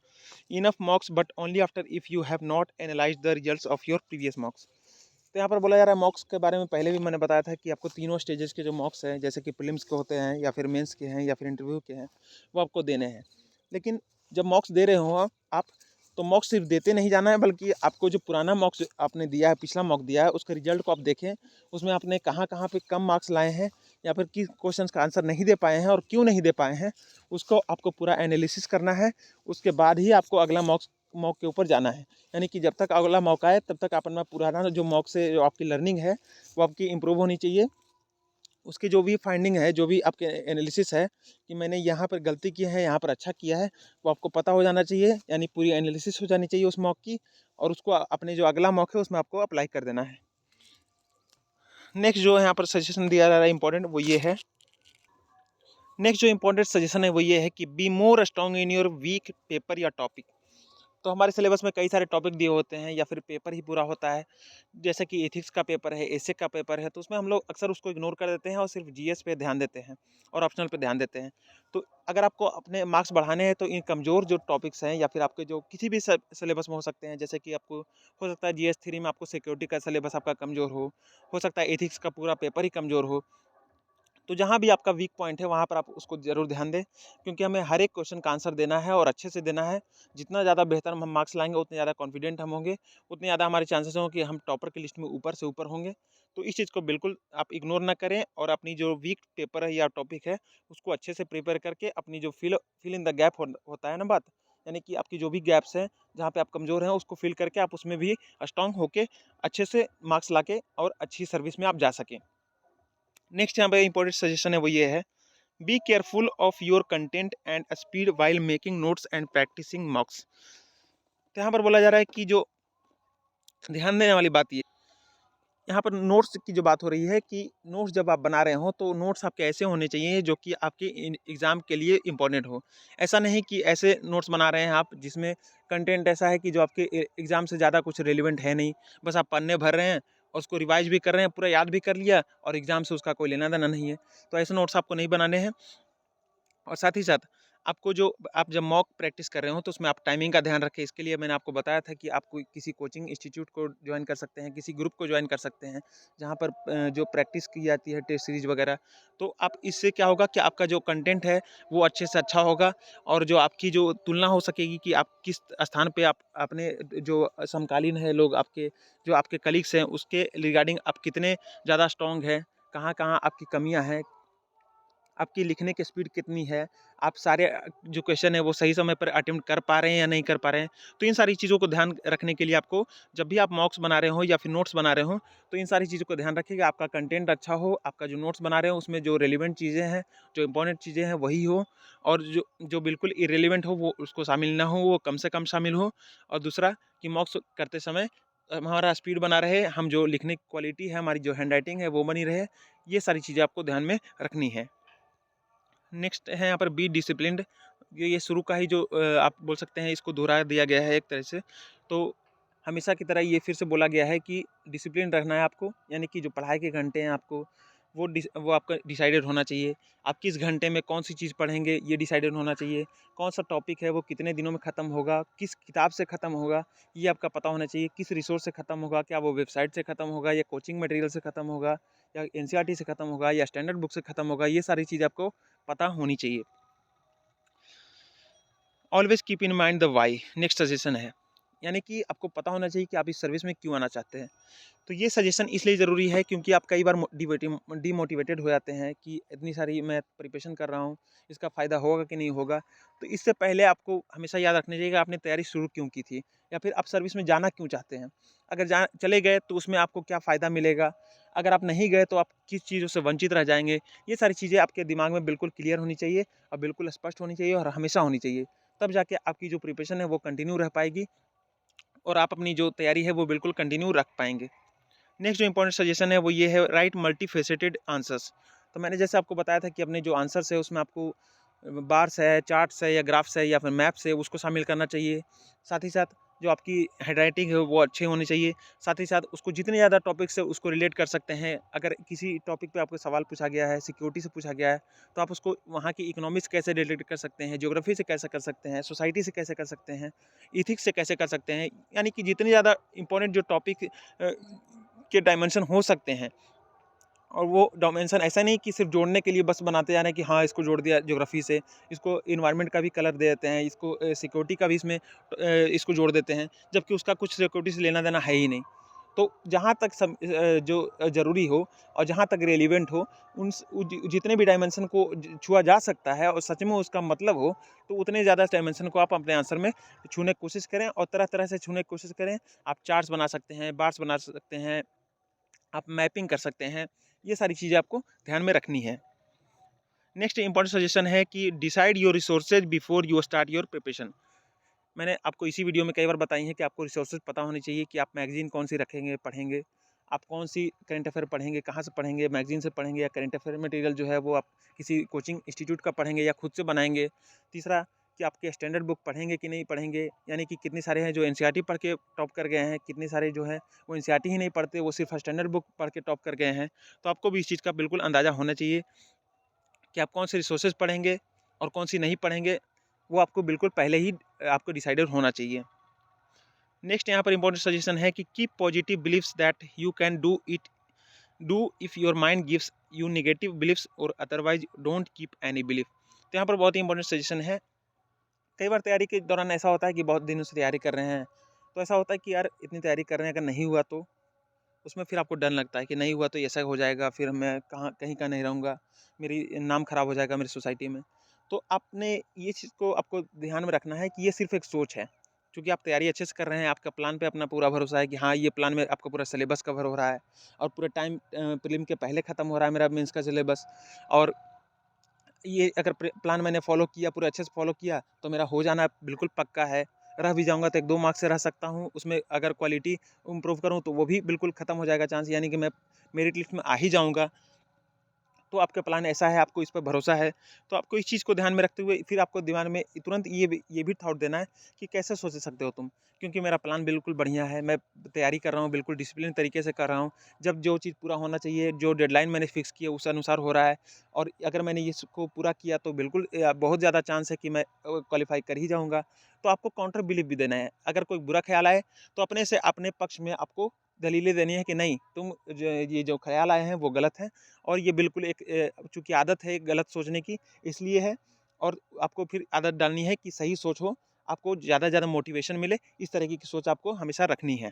enough मॉक्स but only after if you have not analysed the results of your previous मॉक्स। तो यहाँ पर बोला जा रहा है मॉक्स के बारे में, पहले भी मैंने बताया था कि आपको तीनों स्टेजेस के जो मॉक्स हैं, जैसे कि प्रीलिम्स के होते हैं या फिर मेंस के हैं या फिर इंटरव्यू के हैं, वो आपको देने हैं। लेकिन जब मॉक्स दे रहे हो आप, तो मॉक्स सिर्फ देते नहीं जाना है, बल्कि आपको जो पुराना मॉक्स आपने दिया है, पिछला मॉक दिया है, उसके रिजल्ट को आप देखें, उसमें आपने कहाँ-कहाँ पे कम मार्क्स लाए हैं या फिर किस क्वेश्चंस का आंसर नहीं दे पाए हैं और क्यों नहीं दे पाए हैं, उसको आपको पूरा एनालिसिस करना है। उसके बाद ही आपको अगला मॉक्स मॉक के ऊपर जाना है। यानी कि जब तक अगला मॉक आए तब तक अपना पुराना जो मॉक से जो आपकी लर्निंग है वो आपकी इम्प्रूव होनी चाहिए। उसकी जो भी फाइंडिंग है, जो भी आपके एनालिसिस है कि मैंने यहाँ पर गलती की है, यहाँ पर अच्छा किया है, वो आपको पता हो जाना चाहिए। यानी पूरी एनालिसिस हो जानी चाहिए उस मॉक की, और उसको अपने जो अगला मॉक है उसमें आपको अप्लाई कर देना है। नेक्स्ट जो यहाँ पर सजेशन दिया जा रहा है इंपॉर्टेंट, वो ये है। नेक्स्ट जो इंपॉर्टेंट सजेशन है वो ये है कि be more strong in your weak paper या टॉपिक। तो हमारे सिलेबस में कई सारे टॉपिक दिए होते हैं या फिर पेपर ही पूरा होता है, जैसे कि एथिक्स का पेपर है, एसे का पेपर है, तो उसमें हम लोग अक्सर उसको इग्नोर कर देते हैं और सिर्फ जीएस पे ध्यान देते हैं और ऑप्शनल पे ध्यान देते हैं। तो अगर आपको अपने मार्क्स बढ़ाने हैं तो इन कमज़ोर जो टॉपिक्स हैं या फिर आपके जो किसी भी सिलेबस में हो सकते हैं, जैसे कि आपको हो सकता है जीएस 3 में आपको सिक्योरिटी का सिलेबस आपका कमज़ोर हो सकता है एथिक्स का पूरा पेपर ही कमज़ोर हो। तो जहाँ भी आपका वीक पॉइंट है वहाँ पर आप उसको ज़रूर ध्यान दें, क्योंकि हमें हर एक क्वेश्चन का आंसर देना है और अच्छे से देना है। जितना ज़्यादा बेहतर हम मार्क्स लाएंगे उतने ज़्यादा कॉन्फिडेंट हम होंगे, उतने ज़्यादा हमारे चांसेस होंगे कि हम टॉपर की लिस्ट में ऊपर से ऊपर होंगे। तो इस चीज़ को बिल्कुल आप इग्नोर ना करें और अपनी जो वीक पेपर है या टॉपिक है उसको अच्छे से प्रिपेयर करके अपनी जो फिल इन द गैप होता है ना बात, यानी कि आपकी जो भी गैप्स हैं जहाँ पे आप कमज़ोर हैं उसको फिल करके आप उसमें भी स्ट्रांग होके अच्छे से मार्क्स लाके और अच्छी सर्विस में आप जा सकें। नेक्स्ट यहाँ पे इंपॉर्टेंट सजेशन है वो ये है, be careful of your content and speed while making notes and practicing mocks. तो यहाँ पर बोला जा रहा है कि जो ध्यान देने वाली बात ये, यहाँ पर नोट्स की जो बात हो रही है कि नोट्स जब आप बना रहे हो तो नोट्स आपके ऐसे होने चाहिए जो कि आपके एग्ज़ाम के लिए इम्पोर्टेंट हो। ऐसा नहीं कि ऐसे नोट्स बना रहे हैं आप जिसमें कंटेंट ऐसा है कि जो आपके एग्ज़ाम से ज़्यादा कुछ रेलिवेंट है नहीं, बस आप पन्ने भर रहे हैं और उसको रिवाइज भी कर रहे हैं, पूरा याद भी कर लिया और एग्ज़ाम से उसका कोई लेना देना नहीं है। तो ऐसे नोट्स आपको नहीं बनाने हैं। और साथ ही साथ आपको जो आप जब मॉक प्रैक्टिस कर रहे हो तो उसमें आप टाइमिंग का ध्यान रखें। इसके लिए मैंने आपको बताया था कि आप कोई किसी कोचिंग इंस्टीट्यूट को ज्वाइन कर सकते हैं, किसी ग्रुप को ज्वाइन कर सकते हैं, जहाँ पर जो प्रैक्टिस की जाती है टेस्ट सीरीज वगैरह। तो आप इससे क्या होगा कि आपका जो कंटेंट है वो अच्छे से अच्छा होगा, और जो आपकी जो तुलना हो सकेगी कि आप किस स्थान पे आप अपने जो समकालीन है लोग आपके, जो आपके कलीग्स हैं उसके रिगार्डिंग आप कितने ज़्यादा स्ट्रॉन्ग हैं, कहाँ कहाँ आपकी कमियाँ हैं, आपकी लिखने की स्पीड कितनी है, आप सारे जो क्वेश्चन है वो सही समय पर अटेम्प्ट कर पा रहे हैं या नहीं कर पा रहे हैं। तो इन सारी चीज़ों को ध्यान रखने के लिए आपको जब भी आप मॉक्स बना रहे हो या फिर नोट्स बना रहे हो तो इन सारी चीज़ों को ध्यान रखिएगा। आपका कंटेंट अच्छा हो, आपका जो नोट्स बना रहे हो उसमें जो रेलिवेंट चीज़ें हैं, जो इंपॉर्टेंट चीज़ें हैं वही हो, और जो जो बिल्कुल इरेलीवेंट हो वो उसको शामिल ना हो, वो कम से कम शामिल हो। और दूसरा कि मॉक्स करते समय हमारा स्पीड बना रहे, हम जो लिखने की क्वालिटी है, हमारी जो हैंड राइटिंग है वो बनी रहे। ये सारी चीज़ें आपको ध्यान में रखनी है। नेक्स्ट है यहाँ पर बी डिसिप्लिन्ड। ये शुरू का ही जो आप बोल सकते हैं इसको दोहरा दिया गया है एक तरह से। तो हमेशा की तरह ये फिर से बोला गया है कि डिसिप्लिन रखना है आपको, यानी कि जो पढ़ाई के घंटे हैं आपको वो आपका डिसाइडेड होना चाहिए। आप किस घंटे में कौन सी चीज़ पढ़ेंगे ये डिसाइडेड होना चाहिए। कौन सा टॉपिक है वो कितने दिनों में ख़त्म होगा, किस किताब से ख़त्म होगा ये आपका पता होना चाहिए। किस रिसोर्स से ख़त्म होगा, क्या वो वेबसाइट से ख़त्म होगा या कोचिंग मटेरियल से ख़त्म होगा या एनसीईआरटी से ख़त्म होगा या स्टैंडर्ड बुक से ख़त्म होगा, ये सारी चीज़ आपको पता होनी चाहिए। Always keep in mind the why, next suggestion है, यानी कि आपको पता होना चाहिए कि आप इस सर्विस में क्यों आना चाहते हैं। तो ये सजेशन इसलिए ज़रूरी है क्योंकि आप कई बार डीमोटिवेटेड हो जाते हैं कि इतनी सारी मैं प्रिपरेशन कर रहा हूँ, इसका फ़ायदा होगा कि नहीं होगा। तो इससे पहले आपको हमेशा याद रखना चाहिए कि आपने तैयारी शुरू क्यों की थी, या फिर आप सर्विस में जाना क्यों चाहते हैं। अगर जा चले गए तो उसमें आपको क्या फ़ायदा मिलेगा, अगर आप नहीं गए तो आप किस चीज़ों से वंचित रह जाएंगे। ये सारी चीज़ें आपके दिमाग में बिल्कुल क्लियर होनी चाहिए और बिल्कुल स्पष्ट होनी चाहिए और हमेशा होनी चाहिए। तब जाके आपकी जो प्रिपरेशन है वो कंटिन्यू रह पाएगी और आप अपनी जो तैयारी है वो बिल्कुल कंटिन्यू रख पाएंगे। नेक्स्ट जो इंपॉर्टेंट सजेशन है वो ये है, राइट मल्टीफेसेटेड आंसर्स। तो मैंने जैसे आपको बताया था कि अपने जो आंसर्स है उसमें आपको बार्स है, चार्ट्स है या ग्राफ्स है या फिर मैप्स है उसको शामिल करना चाहिए। साथ ही साथ जो आपकी हैंडराइटिंग है वो अच्छी होनी चाहिए। साथ ही साथ उसको जितने ज़्यादा टॉपिक से उसको रिलेट कर सकते हैं। अगर किसी टॉपिक पे आपको सवाल पूछा गया है, सिक्योरिटी से पूछा गया है, तो आप उसको वहाँ की इकोनॉमिक्स कैसे रिलेट कर सकते हैं, ज्योग्राफी से कैसे कर सकते हैं, सोसाइटी से कैसे कर सकते हैं, इथिक्स से कैसे कर सकते हैं। यानी कि जितने ज़्यादा इंपॉर्टेंट जो टॉपिक के डायमेंशन हो सकते हैं, और वो डायमेंशन ऐसा नहीं कि सिर्फ जोड़ने के लिए बस बनाते जा रहे हैं कि हाँ इसको जोड़ दिया ज्योग्राफी से, इसको इन्वायरमेंट का भी कलर दे देते हैं, इसको सिक्योरिटी का भी इसमें इसको जोड़ देते हैं, जबकि उसका कुछ सिक्योरिटी से लेना देना है ही नहीं। तो जहाँ तक जो ज़रूरी हो और जहाँ तक रेलिवेंट हो, जितने भी डायमेंशन को छुआ जा सकता है और सच में उसका मतलब हो, तो उतने ज़्यादा डायमेंशन को आप अपने आंसर में छूने की कोशिश करें और तरह-तरह से छूने की कोशिश करें। आप चार्ट्स बना सकते हैं, बार्स बना सकते हैं, आप मैपिंग कर सकते हैं। ये सारी चीज़ें आपको ध्यान में रखनी है। नेक्स्ट इंपॉर्टेंट सजेशन है कि decide your resources before you start your preparation. मैंने आपको इसी वीडियो में कई बार बताई है कि आपको रिसोर्सेज पता होनी चाहिए कि आप मैगज़ीन कौन सी रखेंगे, पढ़ेंगे, आप कौन सी करंट अफेयर पढ़ेंगे, कहाँ से पढ़ेंगे, मैगज़ीन से पढ़ेंगे या करंट अफेयर मटेरियल जो है वो आप किसी कोचिंग इंस्टीट्यूट का पढ़ेंगे या खुद से बनाएंगे। तीसरा कि आपके स्टैंडर्ड बुक पढ़ेंगे कि नहीं पढ़ेंगे, यानी कि कितने सारे हैं जो एनसीईआरटी पढ़ के टॉप कर गए हैं, कितने सारे जो हैं वो एनसीईआरटी ही नहीं पढ़ते, वो सिर्फ स्टैंडर्ड बुक पढ़ के टॉप कर गए हैं। तो आपको भी इस चीज़ का बिल्कुल अंदाज़ा होना चाहिए कि आप कौन से रिसोर्सेज पढ़ेंगे और कौन सी नहीं पढ़ेंगे, वो आपको बिल्कुल पहले ही आपको डिसाइडेड होना चाहिए। नेक्स्ट यहाँ पर इंपॉर्टेंट सजेशन है कि keep positive beliefs that you can do if your mind gives you negative beliefs और otherwise don't keep any belief. तो यहाँ पर बहुत ही इंपॉर्टेंट सजेशन है। कई बार तैयारी के दौरान ऐसा होता है कि बहुत दिनों से तैयारी कर रहे हैं, तो ऐसा होता है कि यार इतनी तैयारी कर रहे हैं, अगर नहीं हुआ तो उसमें फिर आपको डर लगता है कि नहीं हुआ तो ऐसा हो जाएगा, फिर मैं कहाँ कहीं का नहीं रहूँगा, मेरी नाम खराब हो जाएगा मेरी सोसाइटी में। तो आपने ये चीज़ को आपको ध्यान में रखना है कि ये सिर्फ़ एक सोच है। क्योंकि आप तैयारी अच्छे से कर रहे हैं, आपका प्लान पे अपना पूरा भरोसा है कि हाँ, ये प्लान में आपका पूरा सिलेबस कवर हो रहा है और पूरे टाइम प्रीलिम के पहले ख़त्म हो रहा है मेरा मेंस का सिलेबस। और ये अगर प्लान मैंने फ़ॉलो किया, पूरे अच्छे से फ़ॉलो किया, तो मेरा हो जाना बिल्कुल पक्का है। रह भी जाऊँगा तो 1-2 मार्क्स से रह सकता हूँ, उसमें अगर क्वालिटी इम्प्रूव करूँ तो वो भी बिल्कुल ख़त्म हो जाएगा चांस, यानी कि मैं मेरिट लिस्ट में आ ही जाऊँगा। तो आपका प्लान ऐसा है, आपको इस पे भरोसा है, तो आपको इस चीज़ को ध्यान में रखते हुए फिर आपको दिमाग में तुरंत ये भी थॉट देना है कि कैसे सोच सकते हो तुम? क्योंकि मेरा प्लान बिल्कुल बढ़िया है, मैं तैयारी कर रहा हूँ, बिल्कुल डिसिप्लिन तरीके से कर रहा हूँ। जब जो चीज़ पूरा होना चाहिए, जो डेडलाइन मैंने फिक्स की है, उस अनुसार हो रहा है और अगर मैंने इसको पूरा किया तो बिल्कुल बहुत ज़्यादा चांस है कि मैं क्वालीफाई कर ही जाऊँगा। तो आपको काउंटर बिलीफ भी देना है। अगर कोई बुरा ख़्याल आए, तो अपने से अपने पक्ष में आपको दलीलें देनी है कि नहीं, तुम ये जो ख़्याल आए हैं, वो गलत हैं और ये बिल्कुल एक चूँकि आदत है गलत सोचने की, इसलिए है। और आपको फिर आदत डालनी है कि सही सोच हो, आपको ज़्यादा से ज़्यादा मोटिवेशन मिले, इस तरीके की सोच आपको हमेशा रखनी है।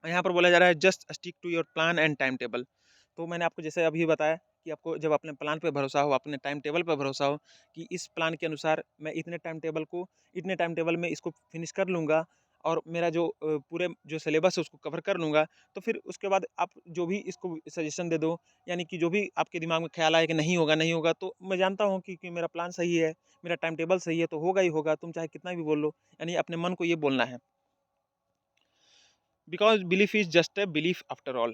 और यहाँ पर बोला जा रहा है just stick to your plan and time table. तो मैंने आपको जैसे अभी बताया कि आपको जब अपने प्लान पे भरोसा हो, अपने टाइम टेबल पे भरोसा हो कि इस प्लान के अनुसार मैं इतने टाइम टेबल में इसको फिनिश कर लूँगा और मेरा जो पूरे जो सिलेबस है उसको कवर कर लूँगा, तो फिर उसके बाद आप जो भी इसको सजेशन दे दो, यानी कि जो भी आपके दिमाग में ख़्याल आए कि नहीं होगा, तो मैं जानता हूँ कि मेरा प्लान सही है, मेरा टाइम टेबल सही है, तो होगा ही होगा, तुम चाहे कितना भी बोल लो। यानी अपने मन को ये बोलना है। Because belief is just a belief after all.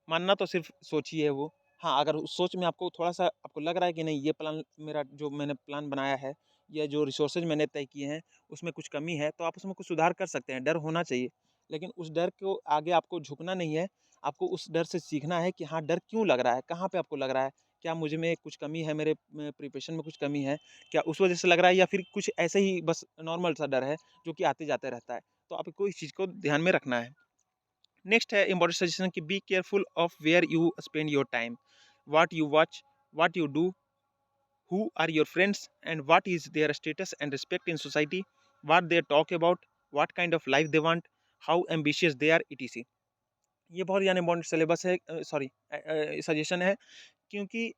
मानना तो सिर्फ़ सोच ही है वो। हाँ, अगर उस सोच में आपको थोड़ा-सा आपको लग रहा है कि नहीं, ये प्लान मेरा जो मैंने प्लान बनाया है, या जो रिसोर्सेज़ मैंने तय किए हैं, उसमें कुछ कमी है, तो आप उसमें कुछ सुधार कर सकते हैं, डर होना चाहिए। लेकिन उस डर को आगे आपको झुकना नहीं है, आपको उस डर से सीखना है कि हाँ, डर क्यों लग रहा है? कहाँ पे आपको लग रहा है? क्या मुझ में कुछ कमी है, मेरे प्रिपरेशन में कुछ कमी है? क्या उस वजह से लग रहा है या फिर कुछ ऐसे ही बस नॉर्मल सा डर है, जो कि आते-जाते रहता है? तो आपको इस चीज़ को ध्यान में रखना है। नेक्स्ट है इंपॉर्टेंट सजेशन कि be careful of where you spend your time, what you watch, what you do, who are your friends and what is their status and respect in society, what they talk about, what kind of life they want, how ambitious they are etc। ये बहुत ज़्यादा important syllabus है, sorry suggestion है, क्योंकि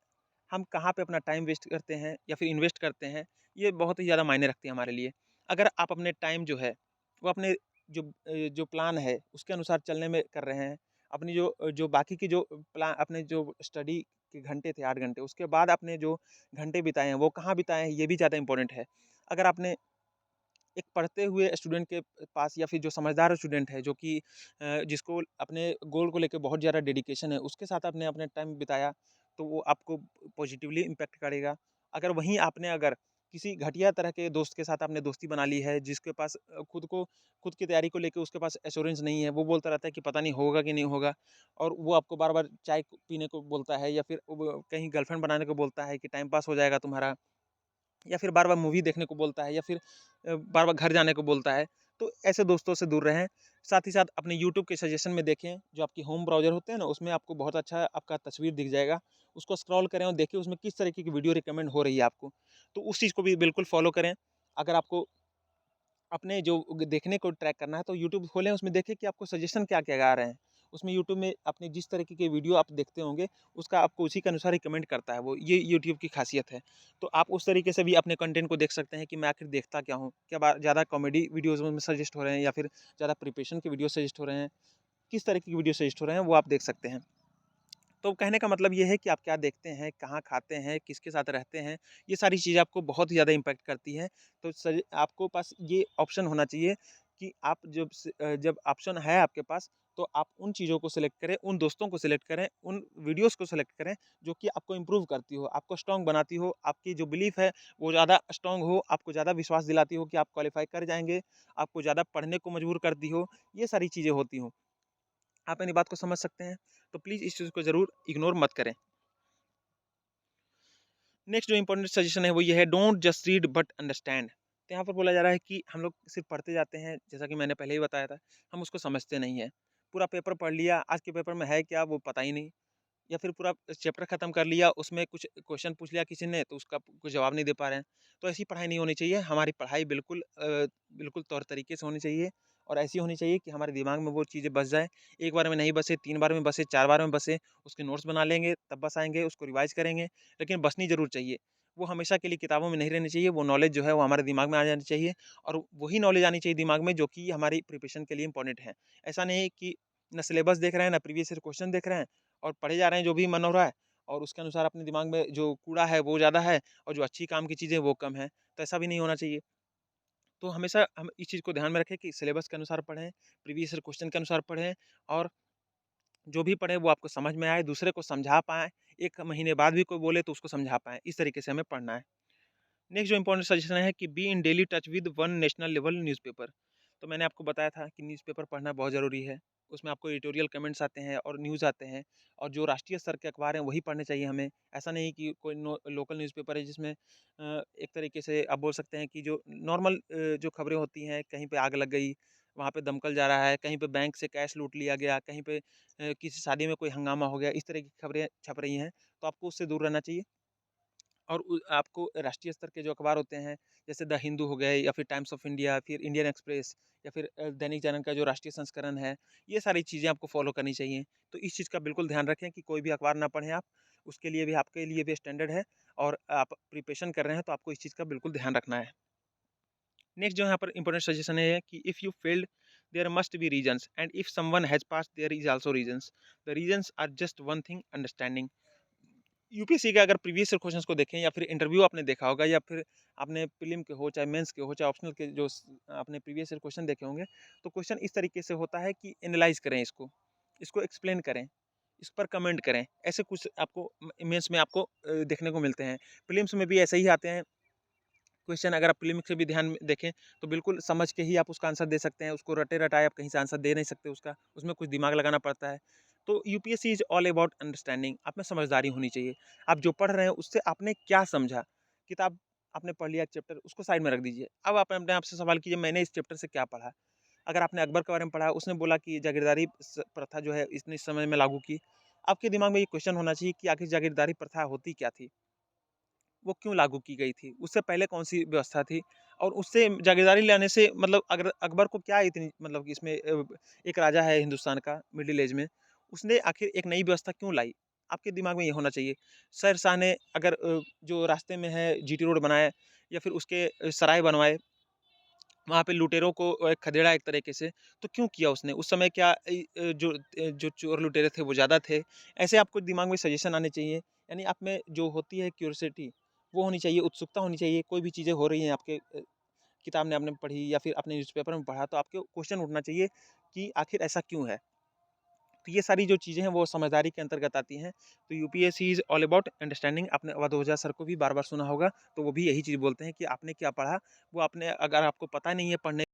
हम कहाँ पे अपना टाइम वेस्ट करते हैं या फिर इन्वेस्ट करते हैं, ये बहुत ही ज़्यादा मायने रखती है हमारे लिए। अगर आप अपने टाइम जो है, वो अपने जो प्लान है, उसके अनुसार चलने में कर रहे हैं, अपनी जो बाकी की जो अपने जो स्टडी के घंटे थे 8 घंटे, उसके बाद आपने जो घंटे बिताए हैं, वो कहाँ बिताए हैं, ये भी ज़्यादा इंपॉर्टेंट है। अगर आपने एक पढ़ते हुए स्टूडेंट के पास या फिर जो समझदार स्टूडेंट है, जो कि जिसको अपने गोल को लेके बहुत ज़्यादा डेडिकेशन है, उसके साथ आपने अपने टाइम बिताया, तो वो आपको पॉजिटिवली इम्पैक्ट करेगा। अगर वहीं आपने अगर किसी घटिया तरह के दोस्त के साथ आपने दोस्ती बना ली है, जिसके पास खुद की तैयारी को लेके उसके पास एश्योरेंस नहीं है, वो बोलता रहता है कि पता नहीं होगा कि नहीं होगा, और वो आपको बार-बार चाय पीने को बोलता है या फिर वो कहीं गर्लफ्रेंड बनाने को बोलता है कि टाइम पास हो जाएगा तुम्हारा, या फिर बार-बार मूवी देखने को बोलता है, या फिर बार-बार घर जाने को बोलता है, तो ऐसे दोस्तों से दूर रहें। साथ ही साथ अपने यूट्यूब के सजेशन में देखें, जो आपकी होम ब्राउज़र होते हैं ना, उसमें आपको बहुत अच्छा आपका तस्वीर दिख जाएगा। उसको स्क्रॉल करें और देखिए उसमें किस तरीके की वीडियो रिकमेंड हो रही है आपको। तो उस चीज़ को भी बिल्कुल फ़ॉलो करें। अगर आपको अपने जो देखने को ट्रैक करना है, तो यूट्यूब खोलें, उसमें देखें कि आपको सजेशन क्या-क्या आ रहे हैं। उसमें यूट्यूब में अपने जिस तरीके के वीडियो आप देखते होंगे, उसका आपको उसी के अनुसार रिकमेंड करता है वो, ये यूट्यूब की खासियत है। तो आप उस तरीके से भी अपने कंटेंट को देख सकते हैं कि मैं आखिर देखता क्या हूँ? क्या ज़्यादा कॉमेडी वीडियोज़ में सजेस्ट हो रहे हैं या फिर ज़्यादा प्रिपरेशन के वीडियो सजेस्ट हो रहे हैं, किस तरीके की वीडियो सजेस्ट हो रहे हैं, वो आप देख सकते हैं। तो कहने का मतलब ये है कि आप क्या देखते हैं, कहाँ खाते हैं, किसके साथ रहते हैं, ये सारी चीज़ें आपको बहुत ही ज़्यादा इम्पैक्ट करती हैं। तो आपको पास ये ऑप्शन होना चाहिए कि आप जब ऑप्शन है आपके पास, तो आप उन चीज़ों को सिलेक्ट करें, उन दोस्तों को सिलेक्ट करें, उन वीडियोज़ को सिलेक्ट करें, जो कि आपको इम्प्रूव करती हो, आपको स्ट्रॉन्ग बनाती हो, आपकी जो बिलीफ है वो ज़्यादा स्ट्रॉन्ग हो, आपको ज़्यादा विश्वास दिलाती हो कि आप क्वालीफाई कर जाएँगे, आपको ज़्यादा पढ़ने को मजबूर करती हो, ये सारी चीज़ें होती हों। आप मेरी बात को समझ सकते हैं? तो प्लीज़ इस चीज़ को ज़रूर इग्नोर मत करें। नेक्स्ट जो इंपॉर्टेंट सजेशन है वो ये है, don't just read but understand. तो यहाँ पर बोला जा रहा है कि हम लोग सिर्फ पढ़ते जाते हैं, जैसा कि मैंने पहले ही बताया था, हम उसको समझते नहीं हैं। पूरा पेपर पढ़ लिया, आज के पेपर में है क्या वो पता ही नहीं, या फिर पूरा चैप्टर खत्म कर लिया, उसमें कुछ क्वेश्चन पूछ लिया किसी ने तो उसका कुछ जवाब नहीं दे पा रहे हैं। तो ऐसी पढ़ाई नहीं होनी चाहिए। हमारी पढ़ाई बिल्कुल बिल्कुल तौर तरीके से होनी चाहिए, और ऐसी होनी चाहिए कि हमारे दिमाग में वो चीज़ें बस जाए। एक बार में नहीं बसे, 3 बार में बसे, 4 बार में बसे, उसके नोट्स बना लेंगे, तब बस आएँगे, उसको रिवाइज़ करेंगे, लेकिन बसनी ज़रूर चाहिए। वो हमेशा के लिए किताबों में नहीं रहनी चाहिए, वो नॉलेज जो है वो हमारे दिमाग में आ जानी चाहिए, और वही नॉलेज आनी चाहिए दिमाग में जो कि हमारी प्रिपरेशन के लिए इम्पोर्टेंट है। ऐसा नहीं है कि ना सिलेबस देख रहे हैं, ना प्रीवियस ईयर क्वेश्चन देख रहे हैं, और पढ़े जा रहे हैं जो भी मन हो रहा है, और उसके अनुसार अपने दिमाग में जो कूड़ा है वो ज़्यादा है, और जो अच्छी काम की चीज़ें वो कम है। तो ऐसा भी नहीं होना चाहिए। तो हमेशा हम इस चीज़ को ध्यान में रखें कि सिलेबस के अनुसार पढ़ें, प्रीवियस ईयर क्वेश्चन के अनुसार पढ़ें, और जो भी पढ़ें वो आपको समझ में आए, दूसरे को समझा पाएँ, 1 महीने बाद भी कोई बोले तो उसको समझा पाएँ। इस तरीके से हमें पढ़ना है। नेक्स्ट जो इम्पोर्टेंट सजेशन है कि be in daily touch with one national level newspaper. तो मैंने आपको बताया था कि न्यूज़पेपर पढ़ना बहुत ज़रूरी है। उसमें आपको एडिटोरियल कमेंट्स आते हैं और न्यूज़ आते हैं, और जो राष्ट्रीय स्तर के अखबार हैं वही पढ़ने चाहिए हमें। ऐसा नहीं कि कोई लोकल न्यूज़पेपर है जिसमें एक तरीके से आप बोल सकते हैं कि जो नॉर्मल जो खबरें होती हैं, कहीं पे आग लग गई, वहाँ पे दमकल जा रहा है, कहीं पे बैंक से कैश लूट लिया गया, कहीं पे किसी शादी में कोई हंगामा हो गया, इस तरह की खबरें छप रही हैं, तो आपको उससे दूर रहना चाहिए। और आपको राष्ट्रीय स्तर के जो अखबार होते हैं, जैसे द हिंदू हो गए, या फिर टाइम्स ऑफ इंडिया, फिर इंडियन एक्सप्रेस, या फिर दैनिक जागरण का जो राष्ट्रीय संस्करण है, ये सारी चीज़ें आपको फॉलो करनी चाहिए। तो इस चीज़ का बिल्कुल ध्यान रखें कि कोई भी अखबार ना पढ़ें आप, उसके लिए भी आपके लिए भी स्टैंडर्ड है, और आप प्रिपरेशन कर रहे हैं तो आपको इस चीज़ का बिल्कुल ध्यान रखना है। नेक्स्ट जो यहाँ पर इंपॉर्टेंट सजेशन है कि if you failed, there must be reasons, and if someone has passed there is also reasons. The reasons are just one thing, understanding. UPSC के अगर प्रीवियस ईयर क्वेश्चंस को देखें, या फिर इंटरव्यू आपने देखा होगा, या फिर आपने प्रीलिम के हो, चाहे मेंस के हो, चाहे ऑप्शनल के जो आपने प्रीवियस ईयर क्वेश्चन देखे होंगे, तो क्वेश्चन इस तरीके से होता है कि एनालाइज करें इसको, इसको एक्सप्लेन करें, इस पर कमेंट करें। ऐसे कुछ आपको मेंस में आपको देखने को मिलते हैं। प्रीलिम्स में भी ऐसे ही आते हैं क्वेश्चन। अगर आप प्रीलिम्स से भी ध्यान में देखें तो बिल्कुल समझ के ही आप उसका आंसर दे सकते हैं। उसको रटे-रटाए आप कहीं से आंसर दे नहीं सकते उसका, उसमें कुछ दिमाग लगाना पड़ता है। तो UPSC is all about understanding, आप में समझदारी होनी चाहिए। आप जो पढ़ रहे हैं उससे आपने क्या समझा? किताब आपने पढ़ लिया एक चैप्टर, उसको साइड में रख दीजिए। अब आप अपने आप से सवाल कीजिए, मैंने इस चैप्टर से क्या पढ़ा? अगर आपने अकबर के बारे में पढ़ा, उसने बोला कि जागीरदारी प्रथा जो है इसने इस समय में लागू की। आपके दिमाग में ये क्वेश्चन होना चाहिए कि आखिर जागीरदारी प्रथा होती क्या थी? वो क्यों लागू की गई थी? उससे पहले कौन-सी व्यवस्था थी? और उससे जागीरदारी लाने से मतलब अगर अकबर को क्या इतनी मतलब कि इसमें एक राजा है हिंदुस्तान का मिडल एज में, उसने आखिर एक नई व्यवस्था क्यों लाई? आपके दिमाग में ये होना चाहिए। शेरशाह ने अगर जो रास्ते में है जीटी रोड बनाए, या फिर उसके सराय बनवाए, वहाँ पे लुटेरों को खदेड़ा एक तरीके से, तो क्यों किया उसने? उस समय क्या जो चोर लुटेरे थे वो ज़्यादा थे? ऐसे आपको दिमाग में सजेशन आने चाहिए। यानी आप में जो होती है क्यूरियोसिटी, वो होनी चाहिए, उत्सुकता होनी चाहिए। कोई भी चीज़ें हो रही हैं आपके किताब में आपने पढ़ी, या फिर आपने न्यूज़पेपर में पढ़ा, तो आपके क्वेश्चन उठना चाहिए कि आखिर ऐसा क्यों है? तो ये सारी जो चीज़ें हैं वो समझदारी के अंतर्गत आती हैं। तो UPSC is all about understanding. आपने अवध ओझा सर को भी बार-बार सुना होगा, तो वो भी यही चीज़ बोलते हैं कि आपने क्या पढ़ा, वो आपने अगर आपको पता नहीं है पढ़ने